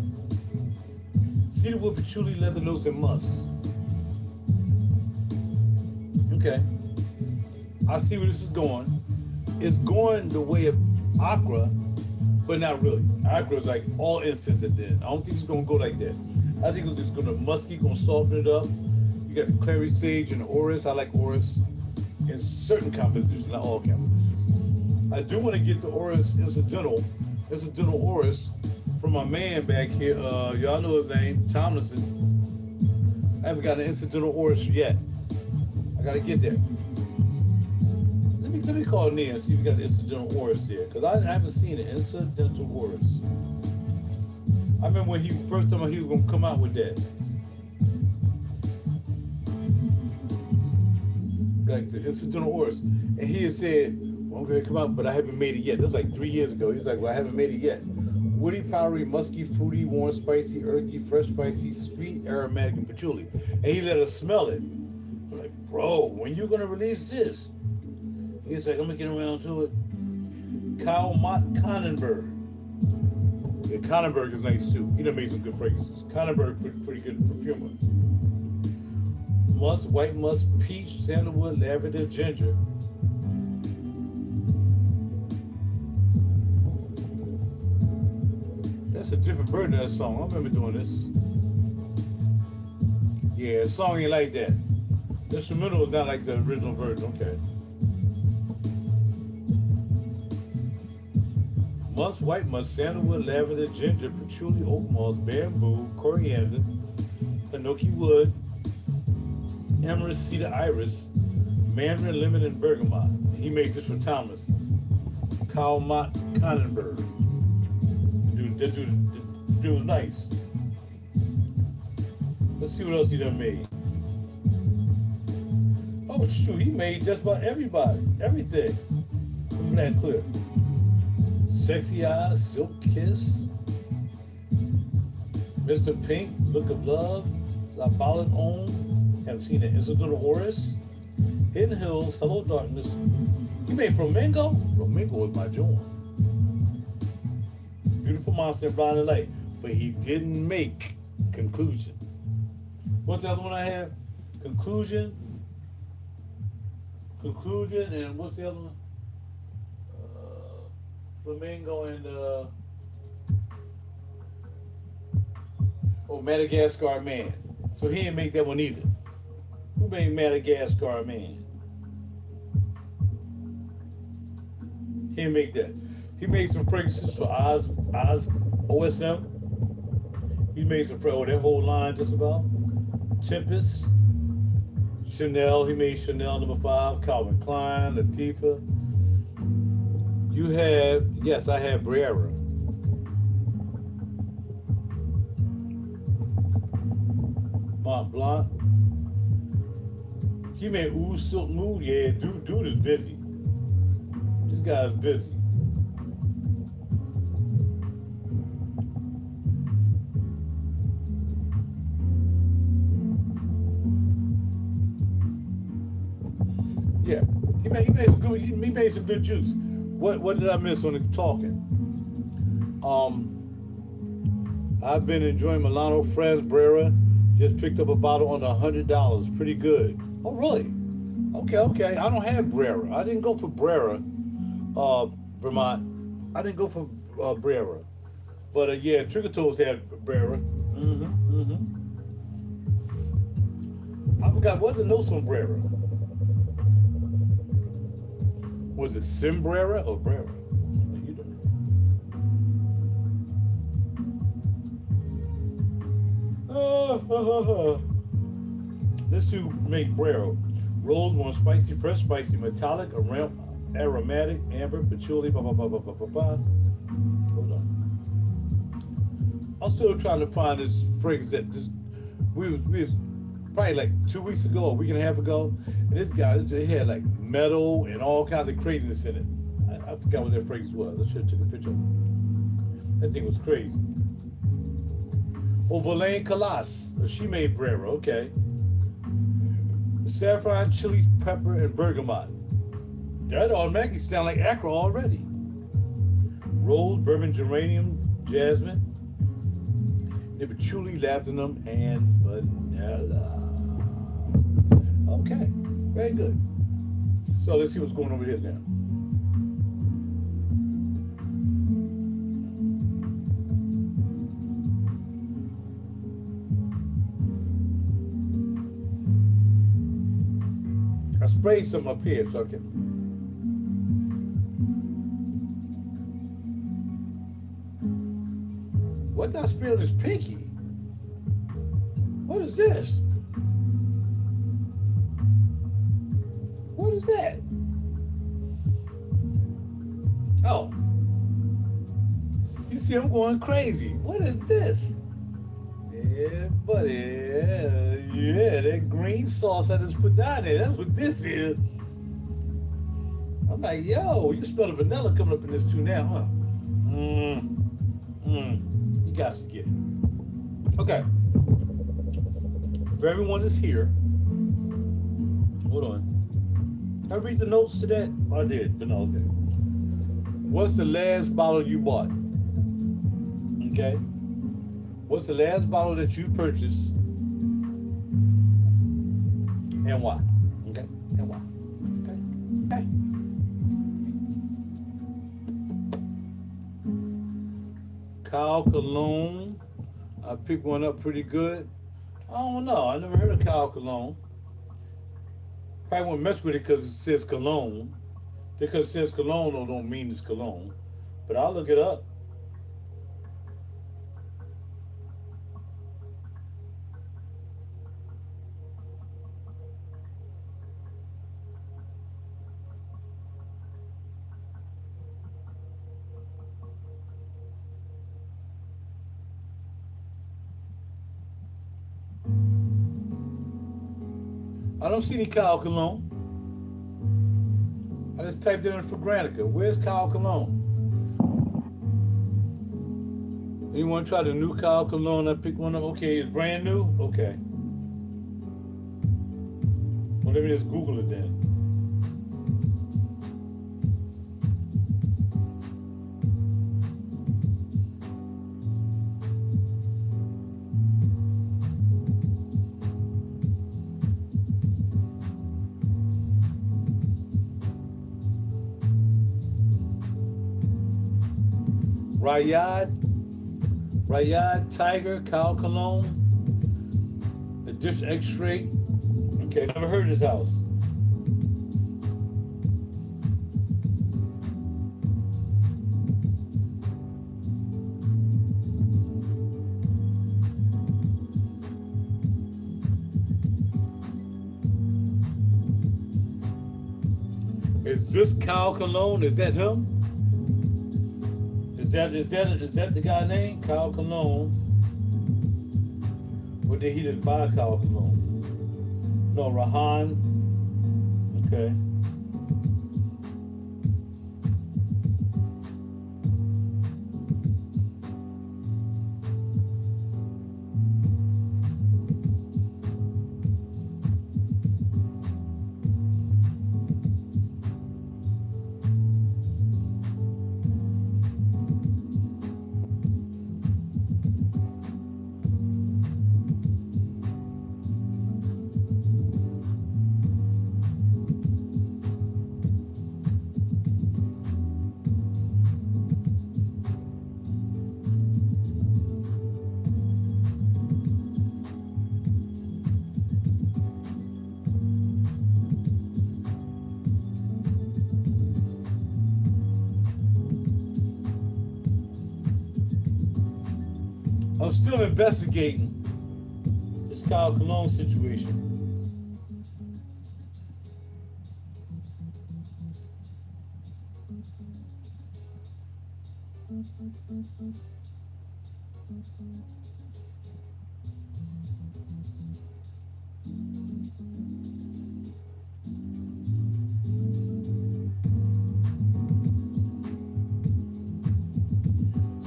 Cedarwood, patchouli, leather notes, and musk. Okay. I see where this is going. It's going the way of Accra, but not really. Accra is like all incense at the end. I don't think it's going to go like that. I think it's just going to musky, going to soften it up. You got the clary sage and the orris. I like orris in certain compositions, not all compositions. I do want to get the orris incidental orris from my man back here. Y'all know his name, Tomlinson. I haven't got an incidental orris yet. I gotta get there. Let me call Nia and see if we got the incidental orris there, because I haven't seen an incidental orris. I remember when first time he was gonna come out with that. Like the incidental orris. And he had said, well, I'm gonna come out, but I haven't made it yet. That was like 3 years ago. He was like, well, I haven't made it yet. Woody, powdery, musky, fruity, warm, spicy, earthy, fresh, spicy, sweet, aromatic, and patchouli. And he let us smell it. I'm like, bro, when you gonna release this? He's like, I'm gonna get around to it. Kyle Mott Connenberg. Yeah, Connenberg is nice too. He done made some good fragrances. Connenberg, pretty good perfumer. Musk, white musk, peach, sandalwood, lavender, ginger. That's a different version of that song. I remember doing this. Yeah, the song ain't like that. The instrumental is not like the original version. Okay. Musk, white musk, sandalwood, lavender, ginger, patchouli, oak moss, bamboo, coriander, hinoki wood, amaranth, cedar, iris, mandarin, lemon, and bergamot. He made this for Thomas. Kyle Mott Connenberg. That dude was nice. Let's see what else he done made. Oh shoot, he made just about everybody, everything. Look at that clip. Sexy Eyes, Silk Kiss, Mr. Pink, Look of Love, La Ballad On, haven't seen it, Incidental Horus, Hidden Hills, Hello Darkness. He made Flamingo? Flamingo is my joint. Beautiful Monster and Blinding Light. But he didn't make Conclusion. What's the other one I have? Conclusion, and what's the other one? Flamingo and Madagascar Man. So he didn't make that one either. Who made Madagascar Man? He didn't make that. He made some fragrances for Oz OSM. He made some that whole line just about. Tempest, Chanel. He made Chanel #5. Calvin Klein, Latifah. You have, yes, I have Brera. Mont Blanc. He made Ooh Silk Mood. Yeah, dude is busy. This guy's busy. Yeah, he made some good juice. What did I miss on the talking? I've been enjoying Milano Friends Brera. Just picked up a bottle under $100. Pretty good. Oh really? Okay. I don't have Brera. I didn't go for Brera, Vermont. I didn't go for Brera. But yeah, Trigger Toes had Brera. I forgot what the notes on Brera. Was it Simbrera or Brera? You don't know. Let's do make Brera. Rose, warm, spicy, fresh, spicy, metallic, aromatic, amber, patchouli, Hold on. I'm still trying to find this fragrance that we was probably like 2 weeks ago, a week and a half ago, and this guy, he had like metal and all kinds of craziness in it. I forgot what that fragrance was. I should have took a picture of it. That thing was crazy. Oh, Verlaine Calas. She made Brera, okay. Saffron, chili, pepper, and bergamot. That automatically sounds like Accra already. Rose, bourbon, geranium, jasmine, patchouli, labdanum, and vanilla. Okay, very good. So let's see what's going on over here now. I sprayed some up here, so I can. What did I spray on this pinky? What is this? What is that? Oh. You see, I'm going crazy. What is this? Yeah, buddy. Yeah, that green sauce I just put down there. That's what this is. I'm like, yo, you smell the vanilla coming up in this too now, huh? You got to get it. Okay. For everyone that's here, hold on. Did I read the notes to that? I did. But no, okay. What's the last bottle you bought? Okay. What's the last bottle that you purchased? And why? Okay. And why? Okay. Kyle Cologne. I picked one up pretty good. I don't know. I never heard of Kyle Cologne. Probably won't mess with it because it says cologne. Because it says cologne, don't mean it's cologne. But I'll look it up. I don't see any Kyle Cologne. I just typed it in for Granica. Where's Kyle Cologne? You want to try the new Kyle Cologne? I picked one up. Okay, it's brand new? Okay. Well, let me just Google it then. RaJuR Tiger Kyle Cologne Edition X-Ray. Okay, never heard of this house. Is this Kyle Cologne? Is that him? Is that the guy name? Kyle Cologne. Or did he just buy Kyle Cologne? No, Rahan. Okay. I'm still investigating this Kyle Cologne situation.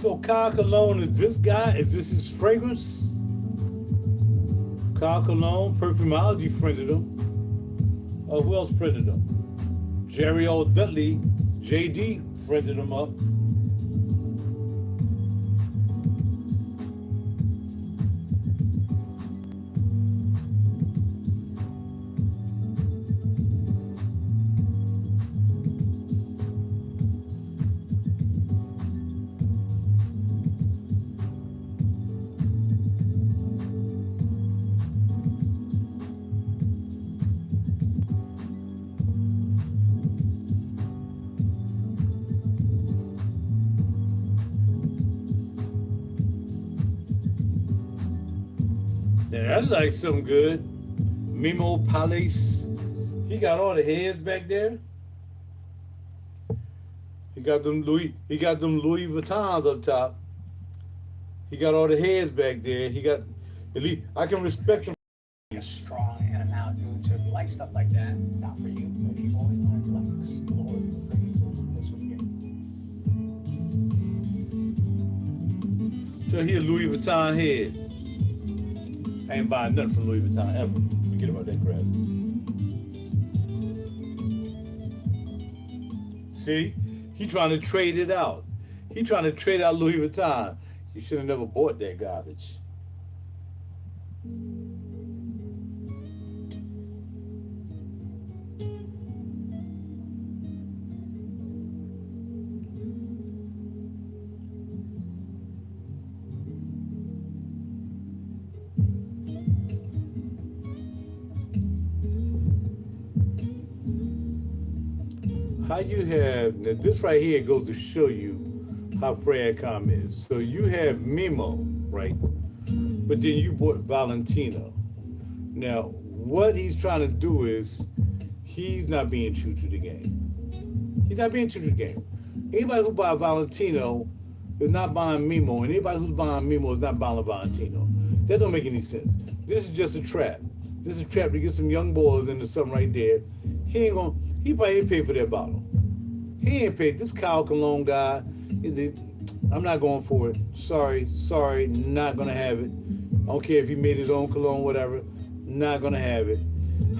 So Kyle Cologne is this guy? Is this his fragrance? Kyle Cologne, Perfumology friended him. Who else friended him? Jerry O. Dudley, JD friended him up. Yeah, that's like something good. Mimo Palace. He got all the heads back there. He got them Louis Vuittons up top. He got all the heads back there. He got at least I can respect him. Strong in and out dude. So if you like stuff like that, not for you. But if you only wanted to like explore the fragrances, this would be it. So he a Louis Vuitton head. I ain't buying nothing from Louis Vuitton ever. Forget about that crap. See? He trying to trade it out. He trying to trade out Louis Vuitton. You should have never bought that garbage. How you have, now this right here goes to show you how Fragcom is. So you have Mimo, right? But then you bought Valentino. Now, what he's trying to do is, he's not being true to the game. He's not being true to the game. Anybody who buys Valentino is not buying Mimo, and anybody who's buying Mimo is not buying Valentino. That don't make any sense. This is just a trap. This is a trap to get some young boys into something right there. He probably ain't paid for that bottle. He ain't paid. This Kyle Cologne guy, I'm not going for it. Sorry, not gonna have it. I don't care if he made his own cologne, whatever. Not gonna have it.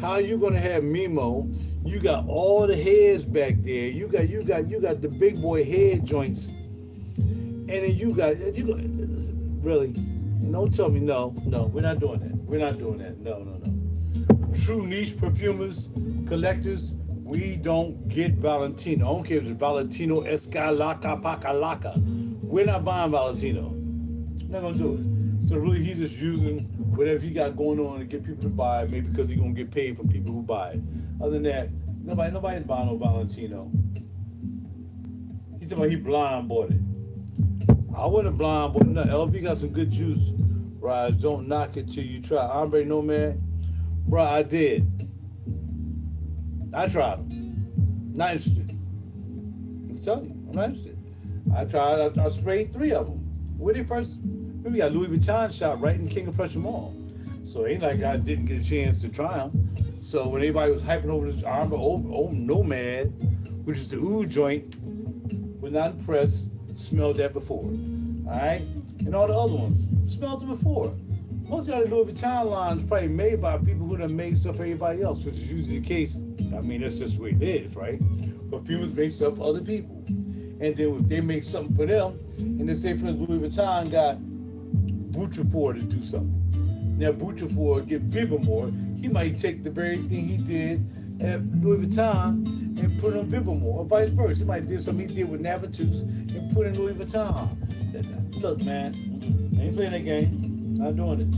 How you gonna have Mimo? You got all the heads back there. You got the big boy head joints, and then you got really. Don't tell me no. We're not doing that. We're not doing that. No. True niche perfumers, collectors, we don't get Valentino. I don't care if it's Valentino Escalaca Pacalaca. We're not buying Valentino. Not gonna do it. So really he's just using whatever he got going on to get people to buy it, maybe because he's gonna get paid from people who buy it. Other than that, nobody's buying no Valentino. He talking about he blind bought it. I wouldn't blind bought it. No, LV got some good juice. Raj, don't knock it till you try. Hombre Nomad. Bro, I did. I tried them. Not interested. I'm telling you, I'm not interested. I sprayed 3 of them. Where they first, remember we got Louis Vuitton shop right in King of Prussia Mall. So it ain't like I didn't get a chance to try them. So when everybody was hyping over this Armor old Nomad, which is the oud joint, was not impressed, smelled that before. Alright? And all the other ones, smelled them before. Most of the Louis Vuitton line is probably made by people who done made stuff for everybody else, which is usually the case. I mean, that's just the way it is, right? Perfumers make stuff for other people. And then if they make something for them, and they say, for instance, Louis Vuitton got RaJuR to do something. Now, RaJuR get Vivamore, he might take the very thing he did at Louis Vuitton and put it on Vivamore, or vice versa. He might do something he did with Navatus and put it in Louis Vuitton. Look, man, I ain't playing that game. Not doing it.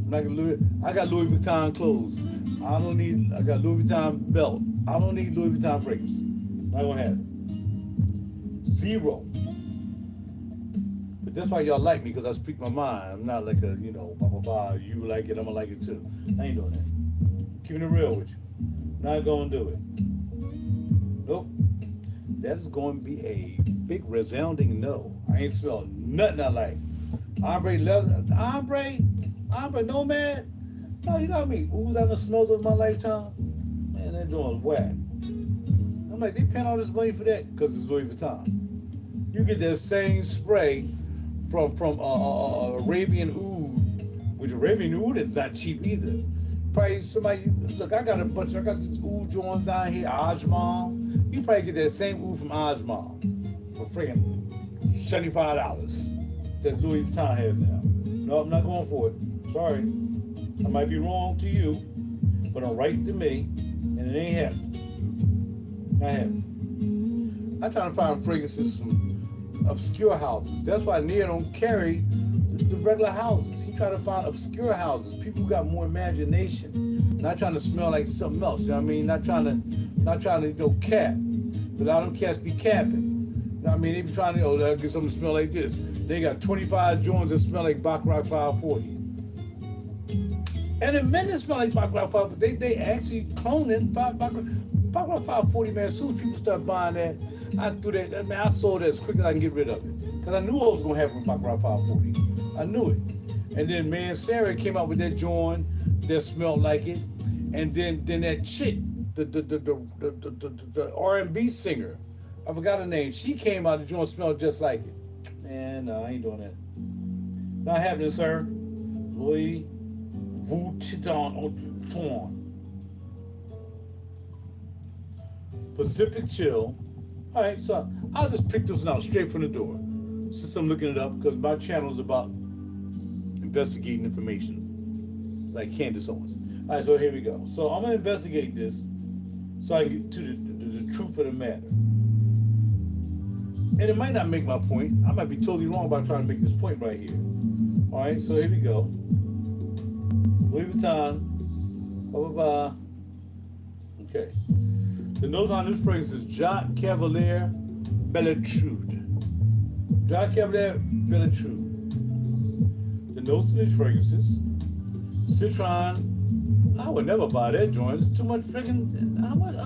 I'm not gonna I got Louis Vuitton clothes. I got Louis Vuitton belt. I don't need Louis Vuitton fragrance. Not gonna have it. 0. But that's why y'all like me, because I speak my mind. I'm not like a, blah, blah, blah. You like it, I'm gonna like it too. I ain't doing that. Keeping it real with you. Not gonna do it. Nope. That is going to be a big resounding no. I ain't smelled nothing I like. Ombre leather, ombre nomad. No, you know what I mean? Ooze out the smells of my lifetime. Man, that joint's whack. I'm like, they paying all this money for that because it's Louis Vuitton. You get that same spray from Arabian oud, which Arabian oud is not cheap either. Probably somebody, look, I got these oud joints down here, Ajmal. You probably get that same oud from Ajmal for friggin' $75 that Louis Vuitton has now. No, I'm not going for it. Sorry. I might be wrong to you, but I'm right to me, and it ain't happening. Not happening. I'm trying to find fragrances from obscure houses. That's why Nia don't carry the regular houses. He trying to find obscure houses. People who got more imagination. Not trying to smell like something else. You know what I mean? Not trying to cap. But a lot of them cats be capping. You know what I mean? They be trying to, get something to smell like this. They got 25 joints that smell like Baccarat 540. And the men that smell like Baccarat 540, they actually cloning Baccarat 540, man. As soon as people start buying that, I threw that, man, I sold that as quick as I can get rid of it. Because I knew what was going to happen with Baccarat 540. I knew it. And then, man, Sarah came out with that joint that smelled like it. And then that chick, the R&B singer, I forgot her name. She came out, the joint smelled just like it. Man, no, I ain't doing that. Not happening, sir. Louis Vuitton. Pacific Chill. All right, so I'll just pick this out straight from the door. Since I'm looking it up, because my channel is about investigating information, like Candace Owens. All right, so here we go. So I'm gonna investigate this so I can get to the truth of the matter. And it might not make my point. I might be totally wrong about trying to make this point right here. All right, so here we go. Louis Vuitton, blah, blah, blah. Okay. The note on this fragrance is Jacques Cavalier Belletrude. Jacques Cavalier Belletrude. The notes in these fragrances: citron. I would never buy that joint. It's too much freaking. How much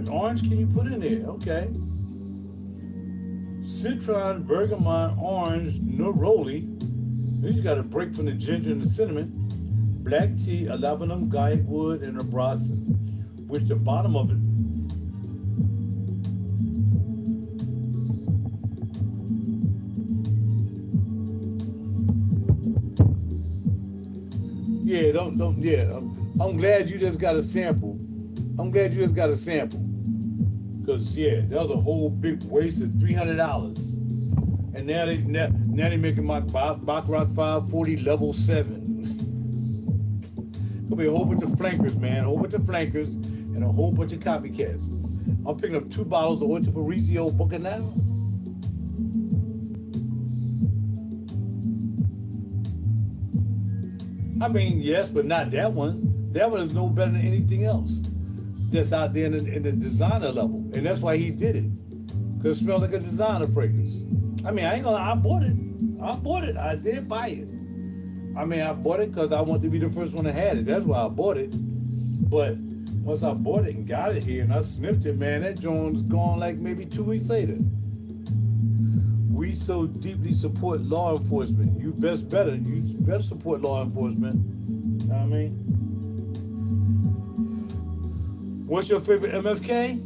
orange can you put in there? Okay. Citron, bergamot, orange, neroli. Then you got a break from the ginger and the cinnamon. Black tea, a labdanum, guaiac wood, and a brassin, which the bottom of it. Yeah, I'm glad you just got a sample. Cause yeah, that was a whole big waste of $300. And now they making my Baccarat 540 level 7. Gonna be a whole bunch of flankers, man. A whole bunch of flankers and a whole bunch of copycats. I'm picking up 2 bottles of Orto Parisi Booker now. I mean, yes, but not that one. That one is no better than anything else that's out there in the designer level. And that's why he did it. Because it smelled like a designer fragrance. I mean, I bought it. I did buy it. I mean, I bought it because I wanted to be the first one that had it. That's why I bought it. But once I bought it and got it here and I sniffed it, man, that joint's gone like maybe 2 weeks later. We so deeply support law enforcement. You better support law enforcement. You know what I mean? What's your favorite MFK?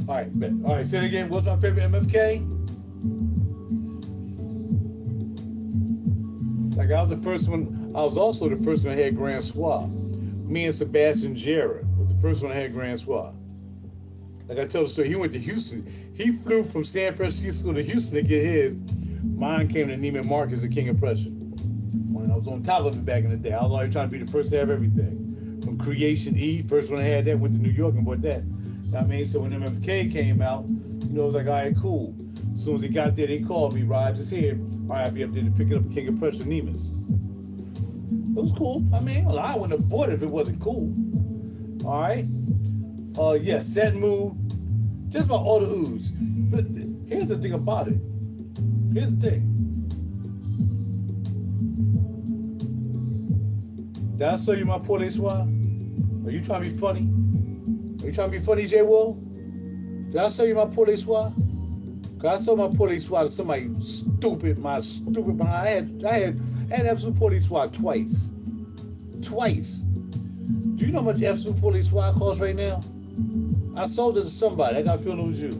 All right, bet. All right, say it again. What's my favorite MFK? Like I was also the first one that had Grand Soir. Me and Sebastian Jarrett was the first one that had Grand Soir. Like I tell the story, he went to Houston. He flew from San Francisco to Houston to get his. Mine came to Neiman Marcus at King of Prussia. When I was on top of it back in the day, I was always trying to be the first to have everything. From Creation E, first one I had that, went to New York and bought that. You know what I mean? So when MFK came out, you know, it was like, all right, cool. As soon as he got there, they called me, Raj is here. All right, I'll be up there to pick it up at King of Prussia, Neiman's. It was cool. I mean, well, I wouldn't have bought it if it wasn't cool. All right. Yeah, Satin Mood. Just about all the ooze. But here's the thing about it. Here's the thing. Did I show you my Pour Les Soirs? Are you trying to be funny? Are you trying to be funny, J. Will? Did I show you my Pour Les Soirs? Cause I sold my Pour Les Soirs to somebody stupid behind. I had Absolute Pour Les Soirs twice. Do you know how much Absolute Pour Les Soirs costs right now? I sold it to somebody. I got a feeling it was you.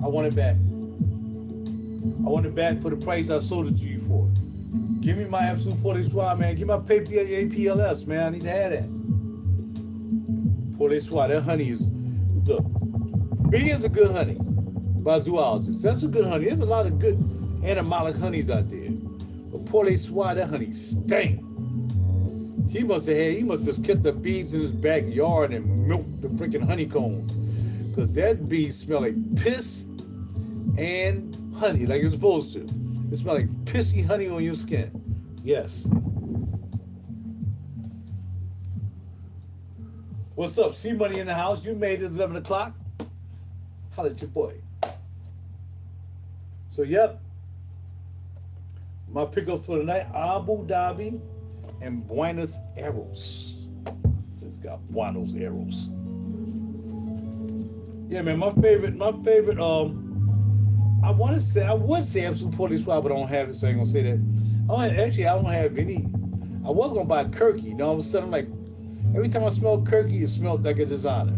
I want it back. I want it back for the price I sold it to you for. Give me my Absolute Pour Les Soirs, man. Give me my APLS, man. I need to have that. Pour Les Soirs, that honey is, look, B is a good honey by zoologists. That's a good honey. There's a lot of good animalic honeys out there. But Pour Les Soirs, that honey stank. He must have kept the bees in his backyard and milked the freaking honeycombs. Because that bee smell like piss and honey, like it's supposed to. It smells like pissy honey on your skin. Yes. What's up? C-Money in the house. You made it 11 o'clock. Holla at your boy. So, yep. My pickup for tonight, Abu Dhabi and Buenos Aires. It's got Buenos Aires. Yeah, man, my favorite, I would say Absolute Pour Les Soirs, but I don't have it, so I ain't gonna say that. I don't have any. I was gonna buy Kirky, you know, all of a sudden, like, every time I smell Kirky, it smelled like a designer.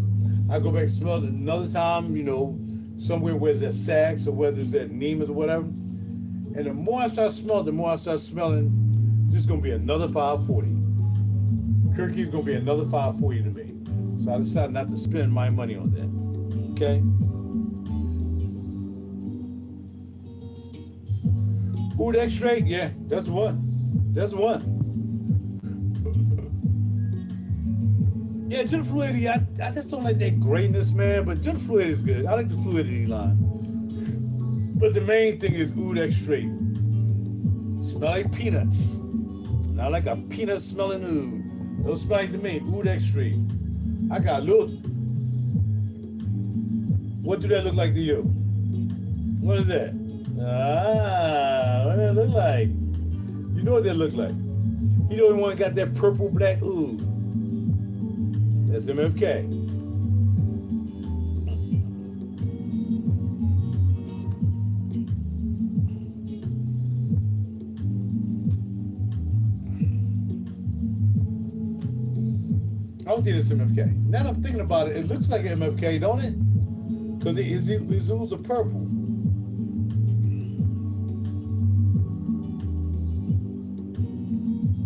I go back and smell it another time, you know, somewhere where it's at Saks or whether it's at Neiman's or whatever. And the more I start smelling, this is gonna be another 540. Kirky's gonna be another 540 to me. So I decided not to spend my money on that. Okay? Oud X-Ray, yeah, that's the one. Yeah, Gin Fluidity, I just don't like that grayness, man, but Gin Fluidity is good. I like the Fluidity line. But the main thing is Oud X-Ray. Smell like peanuts. Not like a peanut smelling oud. Don't smell like to me, Oud X-Ray. I got look. What do that look like to you? What is that? What does that look like? You know what that look like. You know the one got that purple black oud. That's MFK. I don't think it's MFK. Now that I'm thinking about it, it looks like MFK, don't it? Because his ooze are purple.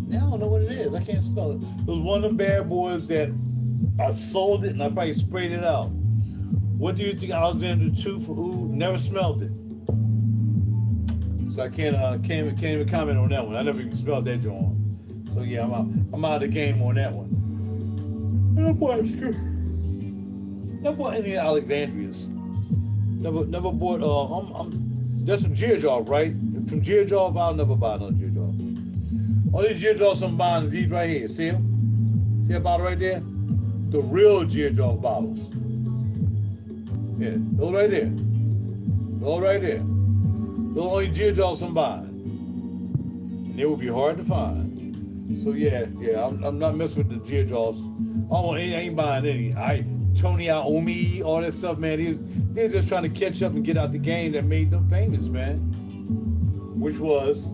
Now I don't know what it is. I can't spell it. It was one of them bad boys that I sold it and I probably sprayed it out. What do you think Alexander 2 for oud? Never smelled it. So I can't even comment on that one. I never even smelled that joint. So yeah, I'm out of the game on that one. I bought any Alexandrias. Never bought. That's from RaJuR, right? From RaJuR, I'll never buy another RaJuR. All these RaJuRs I'm buying is these right here. See them? See that bottle right there? The real RaJuR bottles. Yeah, those right there. Those right there. Those are the only geodraws I'm buying. And they will be hard to find. So yeah, I'm not messing with the geodraws. I ain't buying any. Tony Iommi, all that stuff, man. They're just trying to catch up and get out the game that made them famous, man. Which was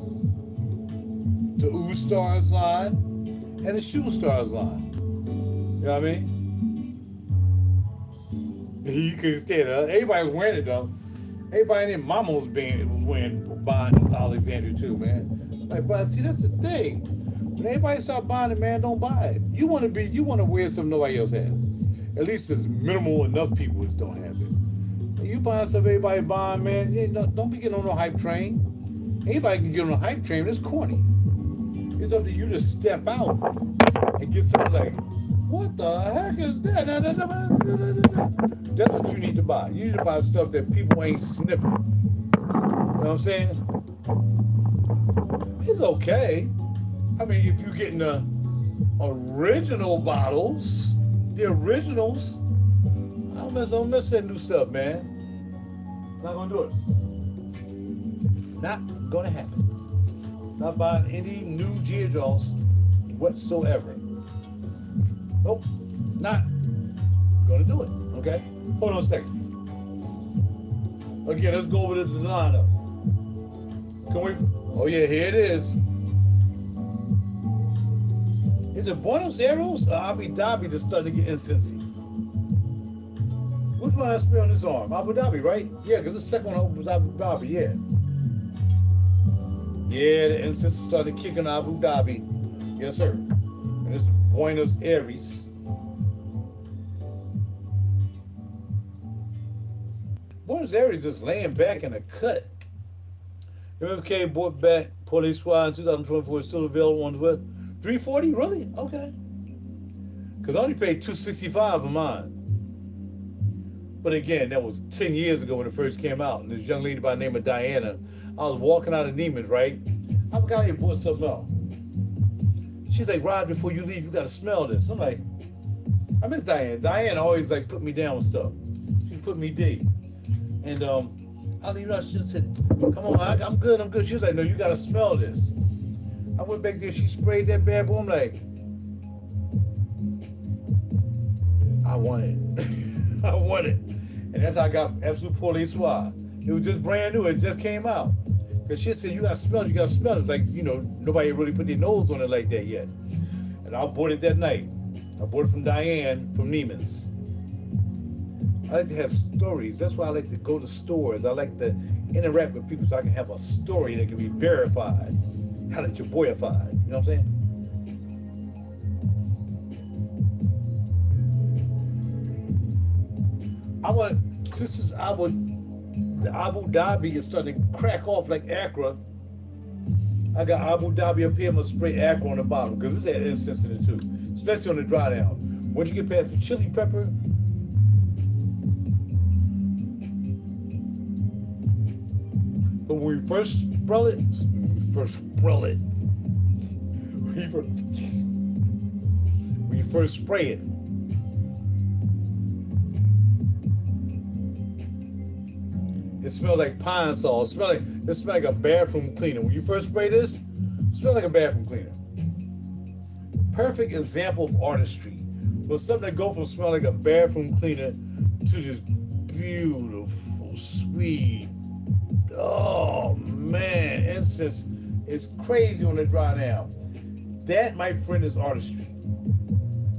the Ooh Stars line and the Shoe Stars line. You know what I mean? You couldn't stand it. Everybody was wearing it though. Everybody in their mama was buying Alexandria too, man. Like, but see, that's the thing. When everybody start buying it, man, don't buy it. You want to wear something nobody else has. At least there's minimal enough people that don't have it. You buying stuff everybody buying, man. Don't be getting on no hype train. Anybody can get on a hype train. That's corny. It's up to you to step out and get something like, what the heck is that? That's what you need to buy. You need to buy stuff that people ain't sniffing. You know what I'm saying? It's okay. I mean, if you're getting the original bottles, the originals, don't miss that new stuff, man. Not gonna do it. Not gonna happen. Not buying any new geodraws whatsoever. Nope, not gonna do it. Okay, hold on a second. Again, let's go over the lineup. Can we? Oh yeah, here it is. Is it Buenos Aires or Abu Dhabi that's starting to get incensey? Which one I spray on this arm? Abu Dhabi, right? Yeah, because the second one was Abu Dhabi, yeah. Yeah, the incense is starting to kick in Abu Dhabi. Yes, sir. And it's Buenos Aires. Buenos Aires is laying back in a cut. MFK bought back Police Squad in 2024 is still available on the web. $340, really? Okay. Because I only paid $265 for mine. But again, that was 10 years ago when it first came out. And this young lady by the name of Diana, I was walking out of Neiman's, right? I forgot I bought something else. She's like, Rod, before you leave, you got to smell this. I'm like, I miss Diane. Diane always like put me down with stuff. She put me D. And I leave out. She said, come on, I'm good. She was like, no, you got to smell this. I went back there. She sprayed that bad boy. I'm like, I want it. I want it. And that's how I got Absolute Police Squad. It was just brand new. It just came out. Because she said, you got to smell it. It's like, nobody really put their nose on it like that yet. And I bought it that night. I bought it from Diane from Neiman's. I like to have stories. That's why I like to go to stores. I like to interact with people so I can have a story that can be verified. How that you're boyified. You know what I'm saying? Since the Abu Dhabi is starting to crack off like Accra, I got Abu Dhabi up here. I'm going to spray Accra on the bottom because this had incense in it too, especially on the dry down. Once you get past the chili pepper, but when we first sprayed it, when you first spray it, it smells like pine sol. It smells like a bathroom cleaner. When you first spray this, it smells like a bathroom cleaner. Perfect example of artistry. So something that go from smelling like a bathroom cleaner to this beautiful, sweet, oh man, incense is crazy on the dry down. That, my friend, is artistry.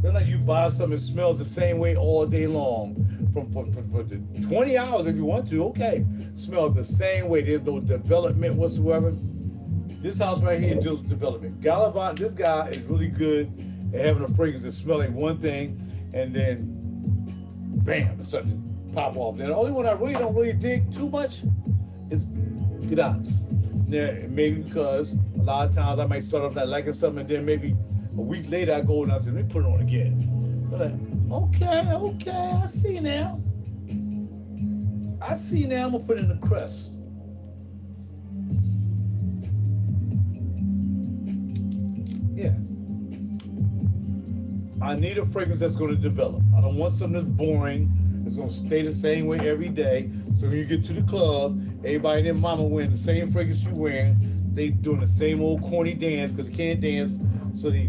They're like you buy something that smells the same way all day long. For the 20 hours if you want to, okay. Smells the same way. There's no development whatsoever. This house right here deals with development. Gallivanting, this guy is really good at having a fragrance that smells like one thing and then bam, it's starting to pop off. And the only one I really don't dig too much is Gdansk. Yeah, maybe because a lot of times I might start off not liking something and then maybe a week later I go and I say, let me put it on again. So like, okay, I see now. I'm gonna put in the crest. Yeah. I need a fragrance that's gonna develop. I don't want something that's boring. It's gonna stay the same way every day. So when you get to the club, everybody and their mama wearing the same fragrance you wearing. They doing the same old corny dance because they can't dance. So they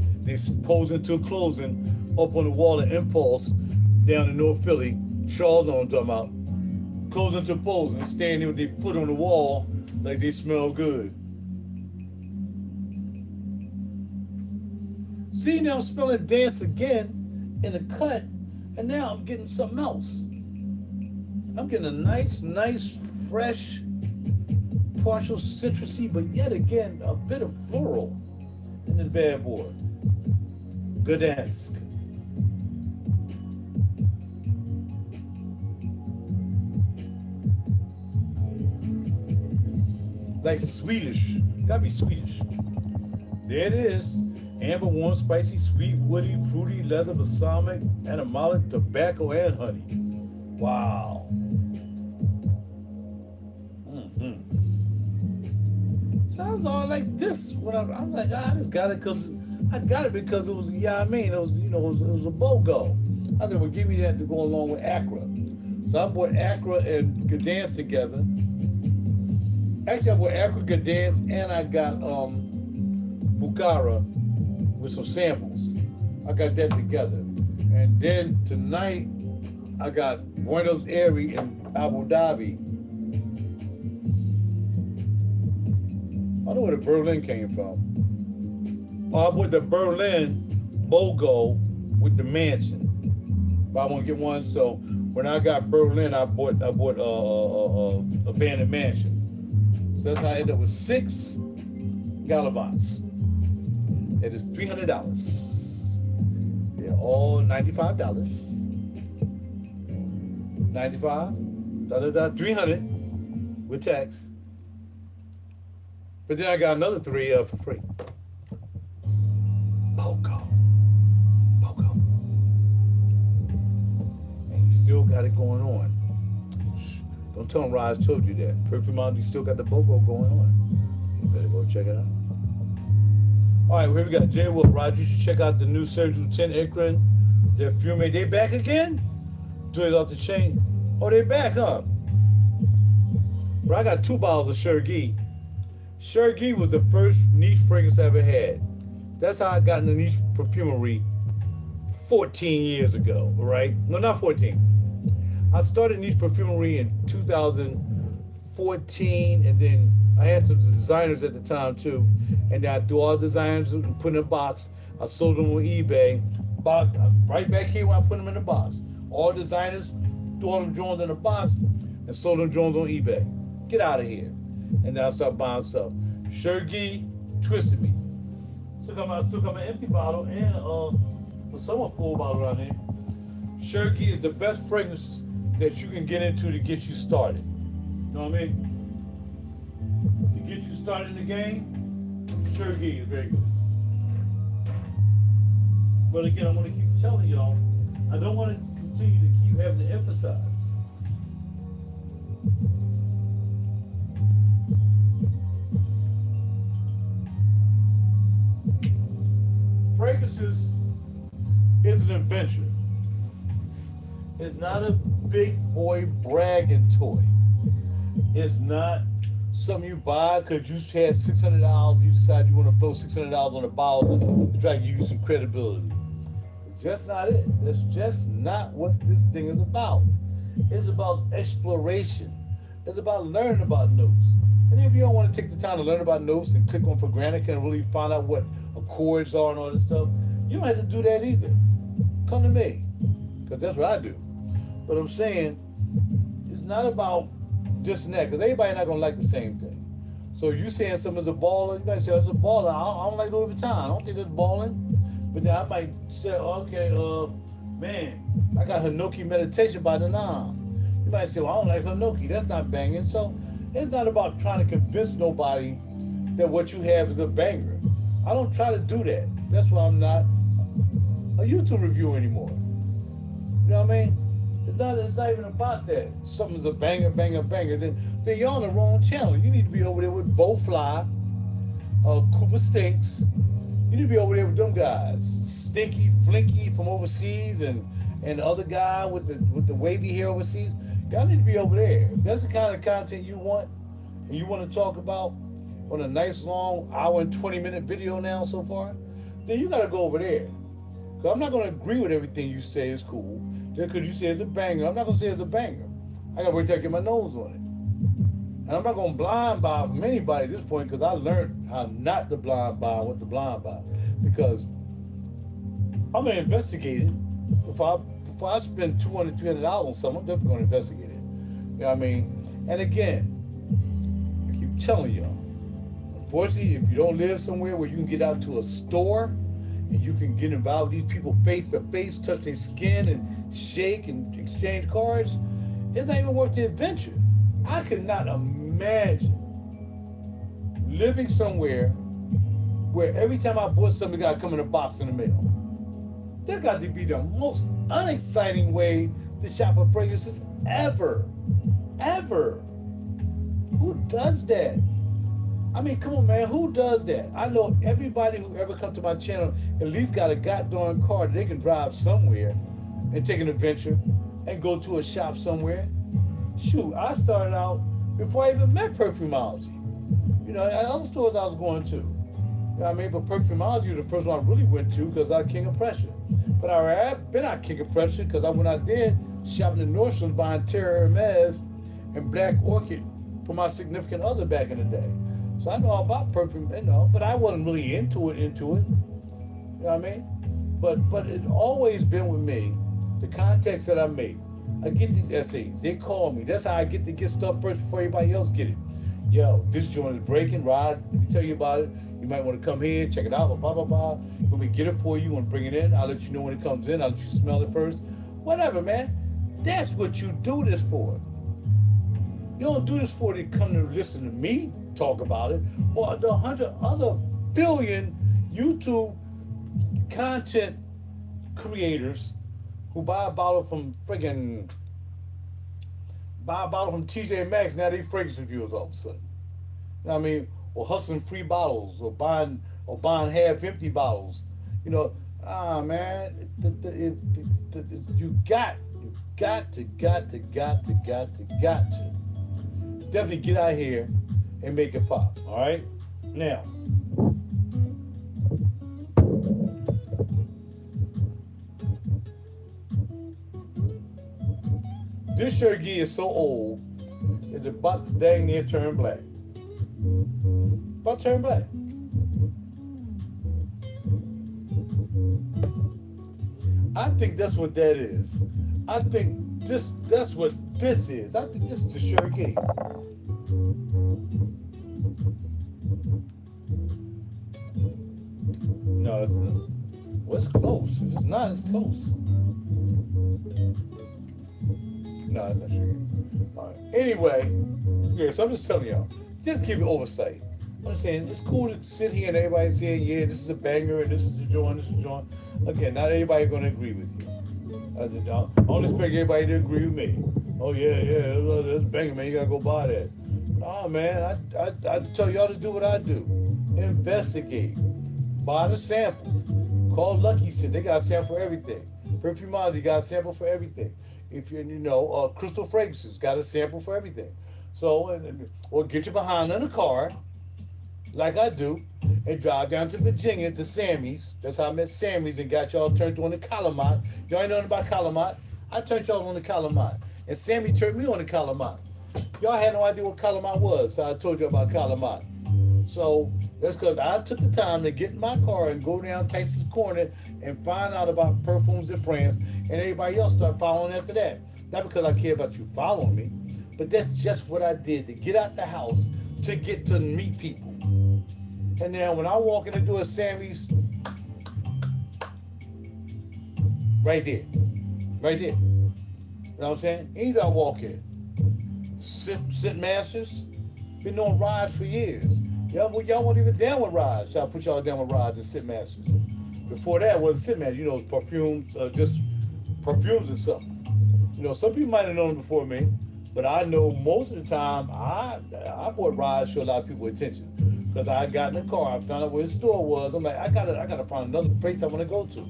pose into a closing up on the wall of Impulse down in North Philly. Charles know what I'm talking about. Close into pose and stand there with their foot on the wall like they smell good. See, now I'm smelling dance again in the cut, and now I'm getting something else. I'm getting a nice, fresh, partial citrusy, but yet again, a bit of floral in this bad boy. Gdansk. Like Swedish. Gotta be Swedish. There it is. Amber, warm, spicy, sweet, woody, fruity, leather, balsamic, animalic, tobacco, and honey. Wow. Sounds all like this. When I'm like, I just got it because it was, yeah, I mean, it was, it was a BOGO. I said, well, give me that to go along with Accra. So I bought Accra and Gdansk together. Actually, I bought Accra, Gdansk, and I got Bukhara with some samples. I got that together. And then tonight, I got Buenos Aires and Abu Dhabi. I know where the Berlin came from. Oh, I bought the Berlin BOGO with the mansion. But I want to get one, so when I got Berlin, I bought abandoned mansion. So that's how I ended up with 6 Gallivants. It is $300. They're all $95. 95, 300 with tax. But then I got another 3 for free. BOGO. And he still got it going on. Shh. Don't tell him Raj told you that. Perfumology still got the BOGO going on. You better go check it out. All right, here we got J. Will. Raj, you should check out the new Surgical 10 Ikran. They're Fume. They back again? Doing it off the chain. Oh, they back up. Bro, I got 2 bottles of Shergi. Shergi was the first niche fragrance I ever had. That's how I got into niche perfumery 14 years ago, right? No, not 14. I started niche perfumery in 2014, and then I had some designers at the time too. And then I threw all the designers and put in a box. I sold them on eBay. Box right back here when I put them in the box. All designers, threw all them Jones in a box and sold them Jones on eBay. Get out of here. And then I started buying stuff. Shergi twisted me. Still got my empty bottle and a somewhat full bottle around here. Shergi is the best fragrance that you can get into to get you started. You know what I mean? To get you started in the game, Shergi is very good. But again, I'm going to keep telling y'all, I don't want to continue to keep having to emphasize. Fragrances is an adventure. It's not a big boy bragging toy. It's not something you buy because you had $600. You decide you want to blow $600 on a bottle to try to give you some credibility. It's just not it. That's just not what this thing is about. It's about exploration. It's about learning about notes. And if you don't want to take the time to learn about notes and click on for granted and really find out what accords are and all this stuff, you don't have to do that either. Come to me, because that's what I do. But I'm saying, it's not about this and that, because everybody not going to like the same thing. So you saying something's a baller, you might say, it's a baller. I don't like Louis Vuitton. I don't think it's balling. But then I might say, okay, man, I got Hinoki Meditation by the Nam. You might say, well, I don't like Hinoki. That's not banging. So it's not about trying to convince nobody that what you have is a banger. I don't try to do that. That's why I'm not a YouTube reviewer anymore. You know what I mean? It's not even about that. Something's a banger. Then you're on the wrong channel. You need to be over there with Bowfly, Cooper Stinks. You need to be over there with them guys. Stinky, Flinky from overseas and and the other guy with the wavy hair overseas, y'all need to be over there. If that's the kind of content you want, and you want to talk about on a nice long hour and 20-minute video now so far, then you got to go over there. Because I'm not going to agree with everything you say is cool. Just because you say it's a banger, I'm not going to say it's a banger. I got to wait till I get my nose on it. And I'm not going to blind buy from anybody at this point because I learned how not to blind buy what to blind buy. Because I'm going to investigate it. If I spend $200, $300 on something, I'm definitely going to investigate it. You know what I mean? And again, I keep telling y'all, unfortunately, if you don't live somewhere where you can get out to a store and you can get involved with these people face to face, touch their skin and shake and exchange cards, it's not even worth the adventure. I could not imagine living somewhere where every time I bought something, it got to come in a box in the mail. That got to be the most unexciting way to shop for fragrances ever. Ever. Who does that? I mean, come on, man. Who does that? I know everybody who ever come to my channel at least got a goddamn car that they can drive somewhere and take an adventure and go to a shop somewhere. Shoot, I started out before I even met Perfumology. You know, other stores I was going to. You know what I mean? But Perfumology was the first one I really went to because I was King of Pressure. But I had been out King of Pressure because when I did shopping in Nordstrom's buying Terra Hermes and Black Orchid for my significant other back in the day. So I know all about perfume, you know, but I wasn't really into it. You know what I mean? But it always been with me, the contacts that I make. I get these essays. They call me. That's how I get to get stuff first before everybody else get it. Yo, this joint is breaking, Rod. Let me tell you about it. You might want to come here, check it out, blah, blah, blah. When we get it for you and bring it in, I'll let you know when it comes in. I'll let you smell it first. Whatever, man. That's what you do this for. You don't do this for to come to listen to me talk about it or the 100 other billion YouTube content creators who buy a bottle from TJ Maxx. Now they fragrance reviewers all of a sudden. You know what I mean? Or hustling free bottles or buying half empty bottles. You know, man, you got to definitely get out here and make it pop. All right, now. This shirt gear is so old, it's about to dang near turn black. About to turn black. I think that's what that is. I think that's what this is. I think this is the shirt gear. No, it's not. Well, it's close. If it's not, it's close. No, it's not sure. All right. Anyway, yeah, so I'm just telling y'all, just give you oversight. I'm saying it's cool to sit here and everybody saying, yeah, this is a banger and this is the joint, this is the joint. Again, not everybody going to agree with you. I don't expect everybody to agree with me. Oh, yeah, that's a banger, man. You got to go buy that. Nah, man, I tell y'all to do what I do. Investigate. Buy the sample. Call Lucky Sit. They got a sample for everything. Perfumology got a sample for everything. If you Crystal Fragrances got a sample for everything. So, or get your behind in a car, like I do, and drive down to Virginia to Sammy's. That's how I met Sammy's and got y'all turned on the Calamont. Y'all ain't nothing about Calamont. I turned y'all on the Calamont. And Sammy turned me on the Calamont. Y'all had no idea what Calamont was, so I told you about Calamont. So that's because I took the time to get in my car and go down Tyson's Corner and find out about Perfumes de France, and everybody else start following after that. Not because I care about you following me, but that's just what I did to get out the house, to get to meet people. And then when I walk in the door of Sammy's, right there. You know what I'm saying? Either I walk in. Sit Masters, been doing rides for years. Y'all weren't even down with rides, so I put y'all down with rides and Sit Masters. Before that wasn't Sit Masters, it was perfumes, just perfumes or something. Some people might have known before me, but I know most of the time I bought rides to a lot of people attention. Because I got in the car, I found out where the store was. I'm like, I gotta find another place I want to go to.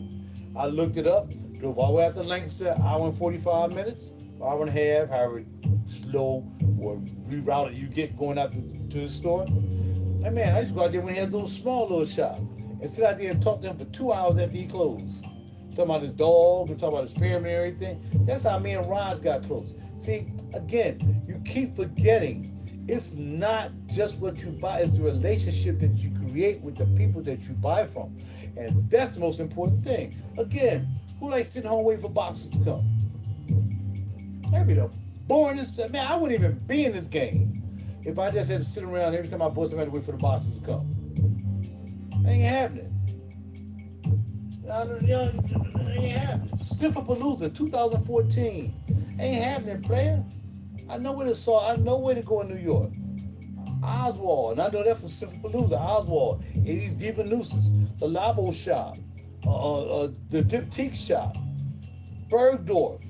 I looked it up, drove all the way out to Lancaster, hour and 45 minutes, hour and a half, however slow or rerouted you get going out to the store. And man, I used to go out there when he had those small little shop and sit out there and talk to him for 2 hours after he closed. Talking about his dog and talking about his family and everything. That's how me and Raj got close. See, again, you keep forgetting it's not just what you buy, it's the relationship that you create with the people that you buy from. And that's the most important thing. Again, who likes sitting home waiting for boxes to come? That'd be the boringest. Man, I wouldn't even be in this game if I just had to sit around every time I bought something, I had to wait for the boxes to come. That ain't happening. Ain't happening. Snifferpalooza 2014. Ain't happening, player. I know where to saw. I know where to go in New York. Oswald, and I know that from Snifferpalooza. Oswald, 80s Diva Nooses, the Labo shop, the Diptyque shop, Bergdorf,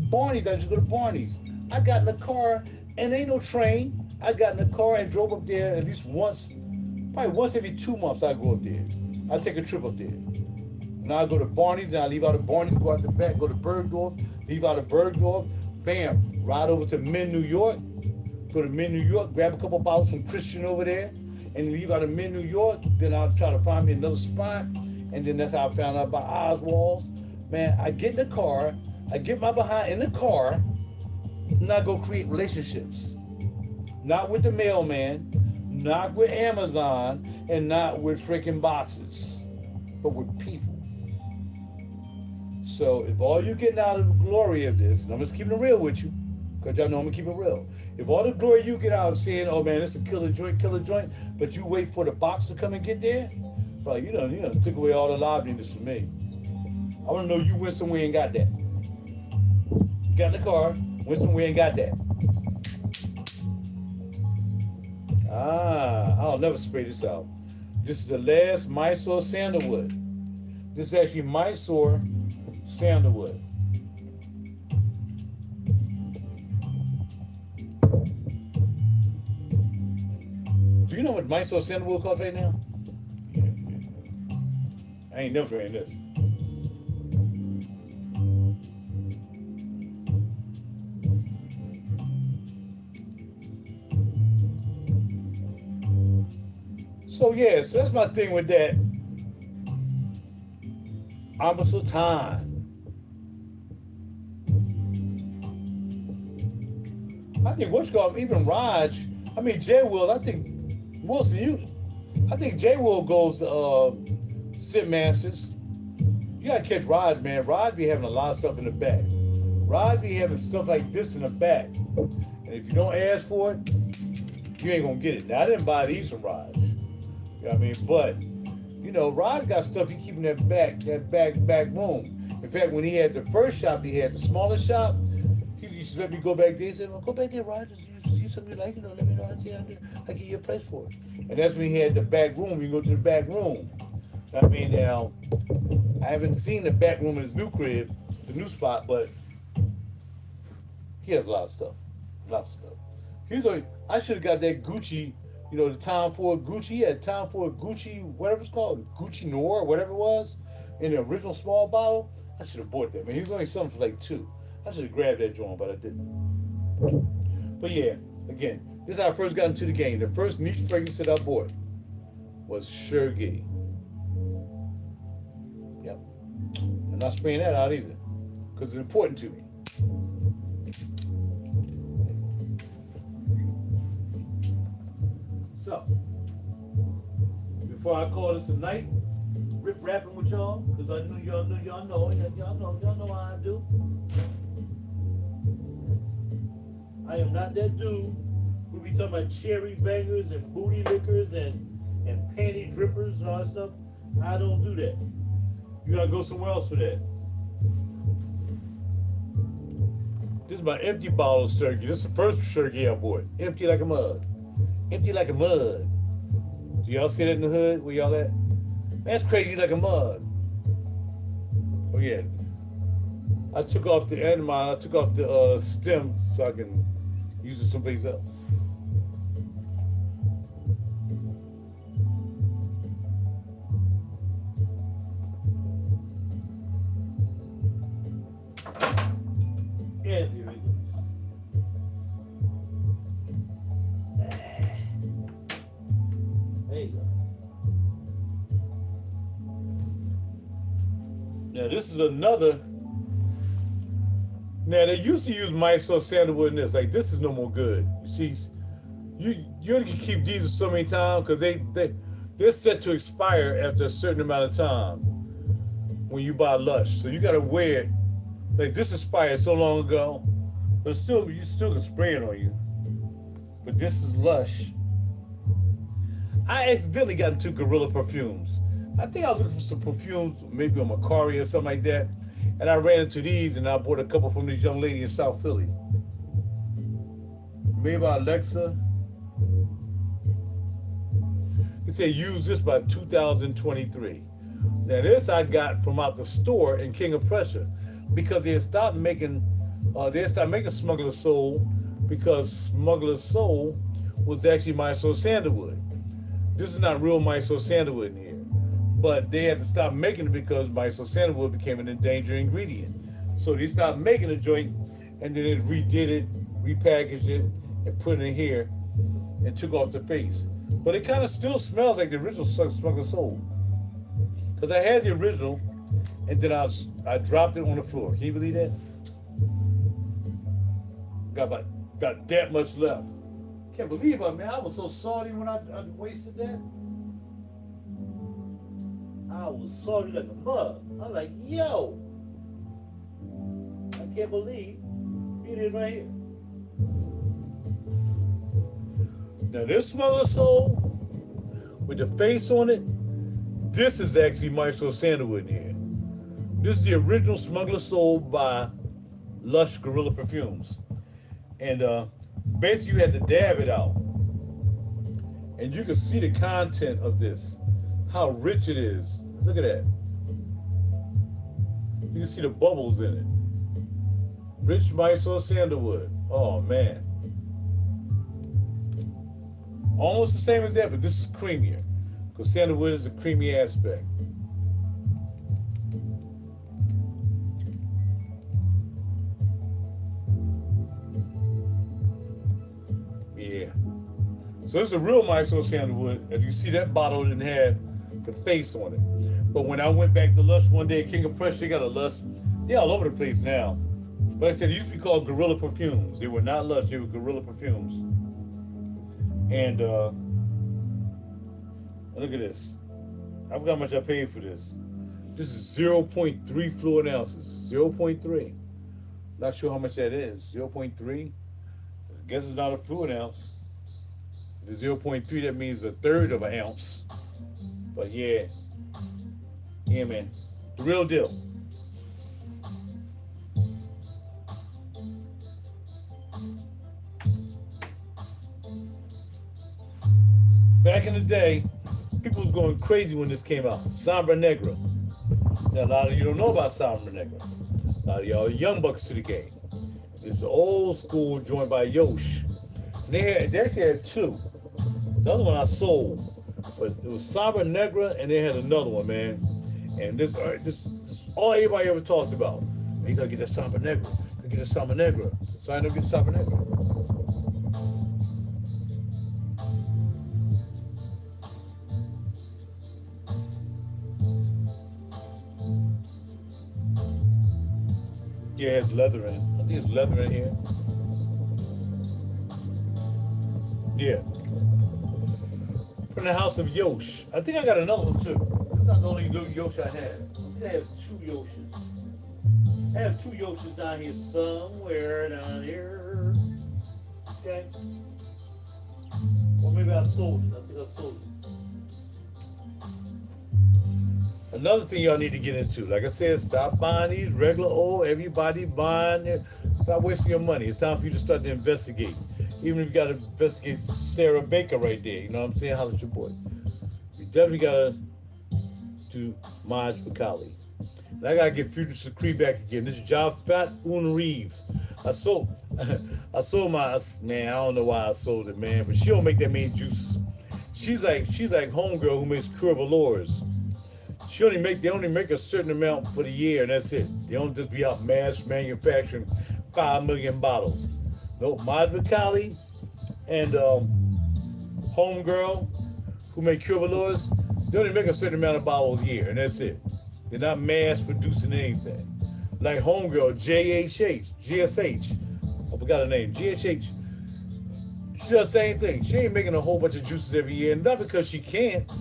Barney's. I just go to Barney's. I got in the car, and ain't no train. I got in the car and drove up there at least once, probably once every 2 months. I go up there. I take a trip up there. Now I go to Barney's, and I leave out of Barney's, go out the back, go to Bergdorf, leave out of Bergdorf, bam, ride over to Mint, New York, go to Mint, New York, grab a couple bottles from Christian over there, and leave out of Mint, New York. Then I'll try to find me another spot, and then that's how I found out about Oswald's. Man, I get in the car, I get my behind in the car, and I go create relationships. Not with the mailman, not with Amazon, and not with freaking boxes, but with people. So if all you're getting out of the glory of this, and I'm just keeping it real with you, because y'all know I'm going to keep it real. If all the glory you get out of saying, oh man, it's a killer joint, but you wait for the box to come and get there, bro, you know, took away all the lobbyiness from me. I want to know you went somewhere and got that. You got in the car, went somewhere and got that. I'll never spray this out. This is the last Mysore sandalwood. This is actually Mysore sandalwood. Do you know what Mysore sandalwood costs right now? I ain't never spraying this. So yeah, so that's my thing with that. Amber Sultan. I think what's called even Raj. I mean Jay Will. I think Wilson. I think Jay Will goes to Sit Masters. You gotta catch Raj, man. Raj be having a lot of stuff in the back. Raj be having stuff like this in the back, and if you don't ask for it, you ain't gonna get it. Now I didn't buy these from Raj. You know what I mean? But, you know, Rod got stuff he keep in that back room. In fact, when he had the first shop, he had the smaller shop, he used to let me go back there. He said, well, go back there, Rod. You see something you like, you know, let me know. I'll give you a price for it. And that's when he had the back room. You can go to the back room. I mean, now, I haven't seen the back room in his new crib, the new spot, but he has a lot of stuff. Lots of stuff. He's like, I should have got that Gucci. You know, the Tom Ford Gucci, he had Tom Ford Gucci, whatever it's called, Gucci Noir, whatever it was, in the original small bottle. I should have bought that, man. He was only selling for like $2. I should have grabbed that joint, but I didn't. But yeah, again, this is how I first got into the game. The first niche fragrance that I bought was Sergey. Yep. I'm not spraying that out either, because it's important to me. So, before I call this a night, rip rapping with y'all, because I knew y'all know how I do. I am not that dude who be talking about cherry bangers and booty lickers and panty drippers and all that stuff. I don't do that. You gotta go somewhere else for that. This is my empty bottle of Sergey. This is the first Sergey I bought. Empty like a mug. Empty like a mug. Do y'all see that in the hood? Where y'all at? That's crazy like a mug. Oh yeah. I took off the end of I took off the stem so I can use it someplace else. Now this is another. Now they used to use Mysore sandalwood in this. Like this is no more good. You see, you only can keep these so many times because they're set to expire after a certain amount of time when you buy Lush. So you gotta wear it. Like this expired so long ago, but still you still can spray it on you. But this is Lush. I accidentally got into Gorilla perfumes. I think I was looking for some perfumes, maybe on Macari or something like that. And I ran into these and I bought a couple from this young lady in South Philly. Made by Alexa. It said use this by 2023. Now this I got from out the store in King of Prussia because they had stopped making Smuggler's Soul because Smuggler's Soul was actually Mysore sandalwood. This is not real Mysore sandalwood in here. But they had to stop making it because Mysore sandalwood became an endangered ingredient. So they stopped making the joint and then it redid it, repackaged it, and put it in here and took off the face. But it kind of still smells like the original Smuggler's Soul. Because I had the original and then I dropped it on the floor. Can you believe that? Got that much left. Can't believe it, man. I was so salty when I wasted that. I was salty like a mug. I'm like, yo, I can't believe it is right here. Now this Smuggler's Soul with the face on it, this is actually Mysore sandalwood in here. This is the original Smuggler's Soul by Lush Gorilla Perfumes. And basically you had to dab it out. And you can see the content of this, how rich it is. Look at that. You can see the bubbles in it. Rich Mysore sandalwood. Oh man. Almost the same as that, but this is creamier. Because sandalwood is a creamy aspect. Yeah. So it's a real Mysore sandalwood. As you see, that bottle didn't have the face on it. But when I went back to Lush one day at King of Prussia, they got a Lush. They're all over the place now. But I said it used to be called Gorilla Perfumes. They were not Lush, they were Gorilla Perfumes. And look at this. I forgot how much I paid for this. This is 0.3 fluid ounces. 0.3. Not sure how much that is. 0.3. I guess it's not a fluid ounce. If it's 0.3, that means a third of an ounce. But yeah. Yeah, man. The real deal. Back in the day, people was going crazy when this came out. Sombra Negra. Now, a lot of you don't know about Sombra Negra. A lot of y'all are young bucks to the game. It's an old school joint by Yosh. And they actually had two. The other one I sold. But it was Sombra Negra and they had another one, man. And this all everybody ever talked about. Man, you gotta get that Sombra Negra. You gotta get that Sombra Negra. So I ended up getting Sombra Negra. Yeah, it has leather in it. I think it's leather in here. Yeah. From the house of Yosh. I think I got another one too. This is not the only little Yosh I have. I have two Yoshes. I have two Yoshes down here somewhere down here. Okay. Or maybe I sold it. I think I sold it. Another thing y'all need to get into, like I said, stop buying these regular old, everybody buying it. Stop wasting your money. It's time for you to start to investigate. Even if you got to investigate Sarah Baker right there, you know what I'm saying? Holla at your boy. You definitely got to do Maj Bakali. And I got to get Future Secree back again. This is Jafat Unreeve. I sold my, man, I don't know why I sold it, man, but she don't make that many juices. She's like homegirl who makes Curvalors. They only make a certain amount for the year, and that's it. They don't just be out mass manufacturing 5 million bottles. No, Maj Bakali and homegirl who make Curvalors, they only make a certain amount of bottles a year, and that's it. They're not mass producing anything. Like homegirl, GSH. I forgot her name. GSH. She does the same thing. She ain't making a whole bunch of juices every year. Not because she can't.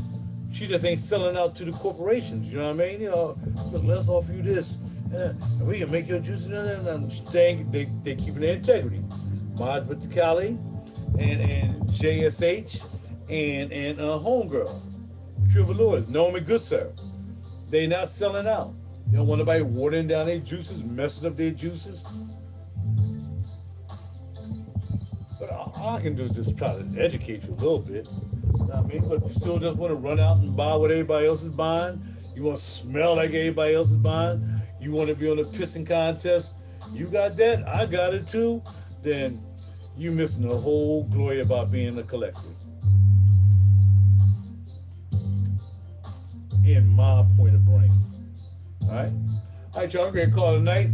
She just ain't selling out to the corporations. You know what I mean? You know, look, let's offer you this. And we can make your juices. They keeping their integrity. Maj with the Cali and JSH and homegirl. Pure Valores, Naomi Goodsir. They not selling out. They don't want nobody watering down their juices, messing up their juices. But all I can do is just try to educate you a little bit. You know what I mean? But you still just want to run out and buy what everybody else is buying. You want to smell like everybody else is buying. You want to be on a pissing contest. You got that, I got it too. Then you missing the whole glory about being a collector. In my point of brain. Alright? Alright, y'all, I'm going to call it a night.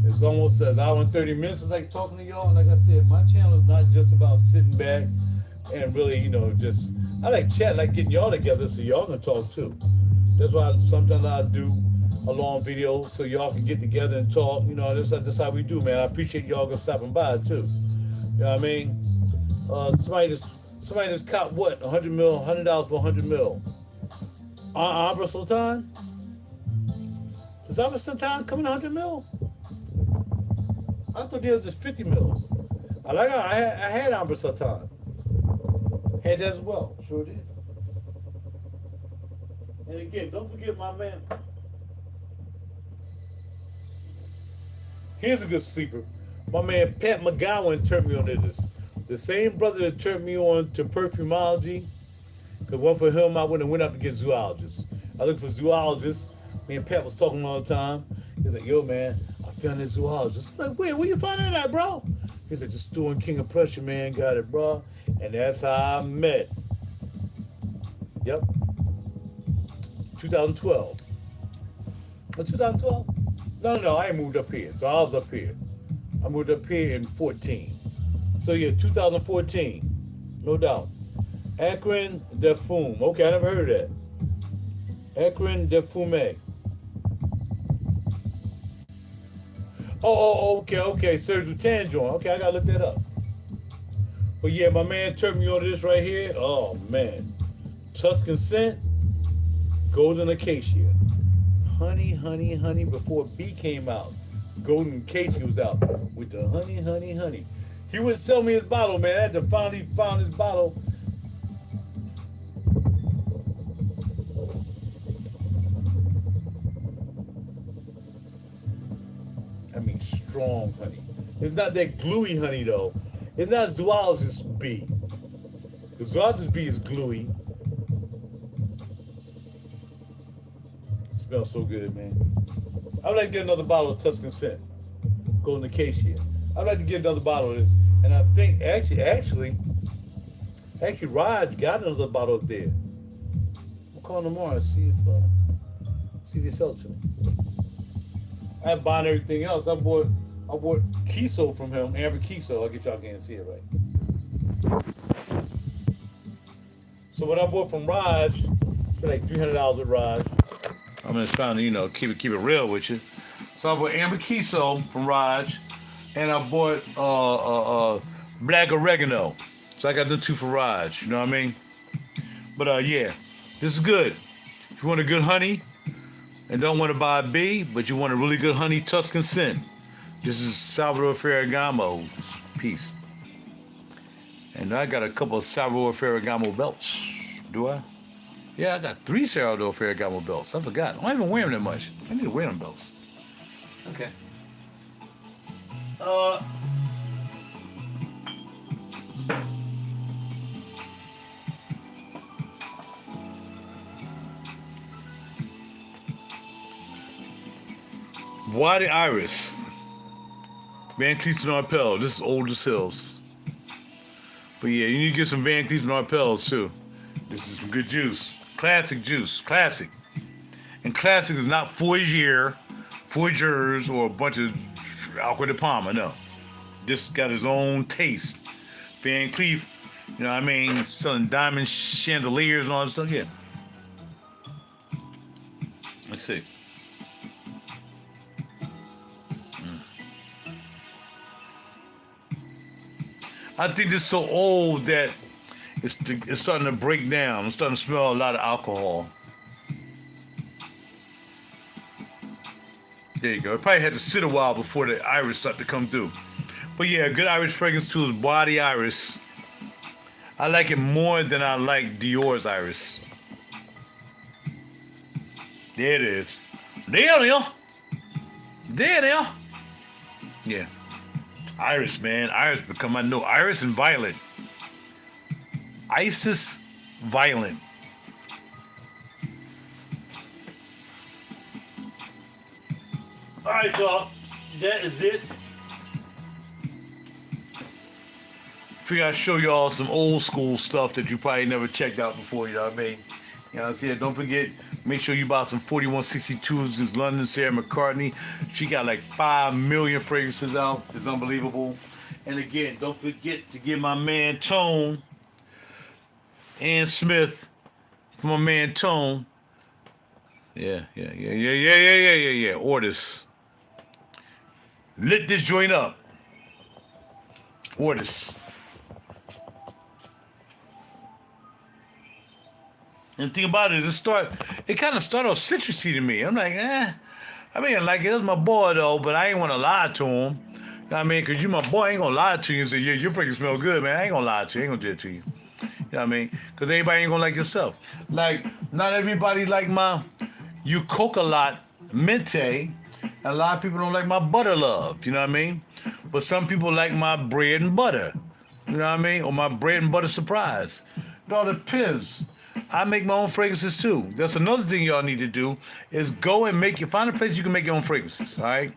It's almost an hour and 30 minutes. It's like talking to y'all. And like I said, my channel is not just about sitting back and really, you know, just, I like chat, like getting y'all together so y'all can talk too. That's why sometimes I do a long video so y'all can get together and talk. You know, that's how we do, man. I appreciate y'all stopping by too. You know what I mean? Somebody just caught what? $100 for 100 mil. Amber Sultan? Does Amber Sultan come in 100 mil? I thought there was just 50 mils. I had Amber Sultan. Had that as well. Sure did. And again, don't forget my man. Here's a good sleeper. My man Pat McGowan turned me on to this. The same brother that turned me on to Perfumology. Because one for him, I went up to get zoologists. I looked for zoologists. Me and Pat was talking all the time. He was like, yo, man, I found this zoologist. I'm like, wait, where you find that at, bro? He's like, just doing King of Prussia, man. Got it, bro. And that's how I met. Yep. 2012. Oh, 2012? No, I ain't moved up here. So I was up here. I moved up here in 14. So yeah, 2014. No doubt. Akron de Fume. Okay, I never heard of that. Akron de Fume. Oh, okay. Serge Tanjoin. Okay, I gotta look that up. But yeah, my man turned me on to this right here. Oh man. Tuscan Scent, Golden Acacia. Honey, before B came out. Golden Acacia was out with the honey. He wouldn't sell me his bottle, man. I had to finally find his bottle. I mean, strong honey. It's not that gluey honey, though. It's not zoologist bee. The zoologist bee is gluey. It smells so good, man. I would like to get another bottle of Tuscan Scent, Golden Acacia. I'd like to get another bottle of this. And I think, actually, Raj got another bottle up there. I'll call him tomorrow and see if he sells it to me. I have bought everything else. I bought Kiso from him, Amber Kiso. I'll get y'all again and see it right. So what I bought from Raj, spent like $300 with Raj. I'm just trying to, keep it real with you. So I bought Amber Kiso from Raj, and I bought black oregano. So I got the two for Raj. You know what I mean? But yeah, this is good. If you want a good honey and don't want to buy a B, but you want a really good honey Tuscan Scent, this is Salvador Ferragamo's piece. And I got a couple of Salvador Ferragamo belts. Do I? Yeah, I got 3 Salvador Ferragamo belts. I forgot. I don't even wear them that much. I need to wear them belts. Okay. Wadi Iris. Van Cleef and Arpels. This is old as hills. But yeah, you need to get some Van Cleef and Arpels too. This is some good juice. Classic juice. Classic. And classic is not Fougères or a bunch of Aqua de Palma, no. This got his own taste. Van Cleef, you know what I mean, selling diamond chandeliers and all that stuff, yeah. Let's see. I think this is so old that it's starting to break down. I'm starting to smell a lot of alcohol. There you go. It probably had to sit a while before the iris start to come through. But yeah, a good Irish fragrance too is Body Iris. I like it more than I like Dior's Iris. There it is. There. Yeah. Iris, man. Iris become my new Iris and Violet. Isis Violet. Alright, y'all. That is it. Figure I'd show y'all some old school stuff that you probably never checked out before, you know what I mean? You know what I'm saying? Don't forget, make sure you buy some 4162s. This London Sarah McCartney. She got like 5 million fragrances out. It's unbelievable. And again, don't forget to give my man Tone and Smith for my man Tone. Yeah. Orders. Lit this joint up. Orders. And the thing about it is it kind of started off citrusy to me. I'm like, I mean, like, it was my boy, though, but I ain't want to lie to him. You know what I mean? Because you my boy, I ain't going to lie to you and say, yeah, your freaking smell good, man. I ain't going to lie to you. I ain't going to do it to you. You know what I mean? Because everybody ain't going to like your stuff. Like, not everybody like my Eucoca Mente. And a lot of people don't like my Butter Love. You know what I mean? But some people like my bread and butter. You know what I mean? Or my bread and butter surprise. It all depends. I make my own fragrances too. That's another thing y'all need to do is go and find a place you can make your own fragrances, all right?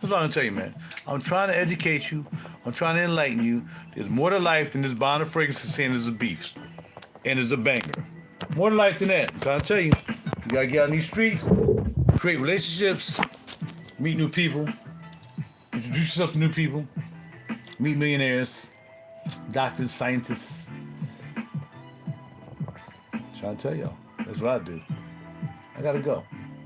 That's all I'm tell you, man. I'm trying to educate you. I'm trying to enlighten you. There's more to life than this buying of fragrances saying there's a beef. And there's a banger. More to life than that. I'm trying to tell you. You gotta get out in these streets, create relationships, meet new people, introduce yourself to new people, meet millionaires, doctors, scientists. Trying to tell y'all. That's what I do. I gotta go.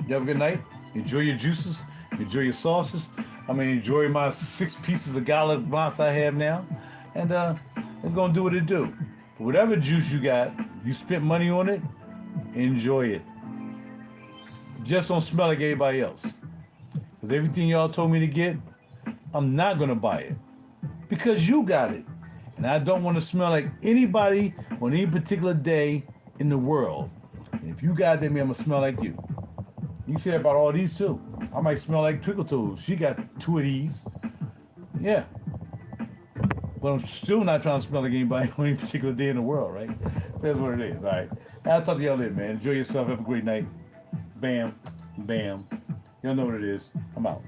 You have a good night. Enjoy your juices. Enjoy your sauces. Enjoy my 6 pieces of Gallivanting I have now. And it's gonna do what it do. But whatever juice you got, you spent money on it, enjoy it. Just don't smell like everybody else. Because everything y'all told me to get, I'm not gonna buy it. Because you got it. And I don't want to smell like anybody on any particular day in the world. And if you got them, I'm gonna smell like you. You can say that about all these too. I might smell like Twinkle Toes. She got 2 of these. Yeah. But I'm still not trying to smell like anybody on any particular day in the world, right? That's what it is, all right? I'll talk to y'all later, man. Enjoy yourself. Have a great night. Bam. Bam. Y'all know what it is. I'm out.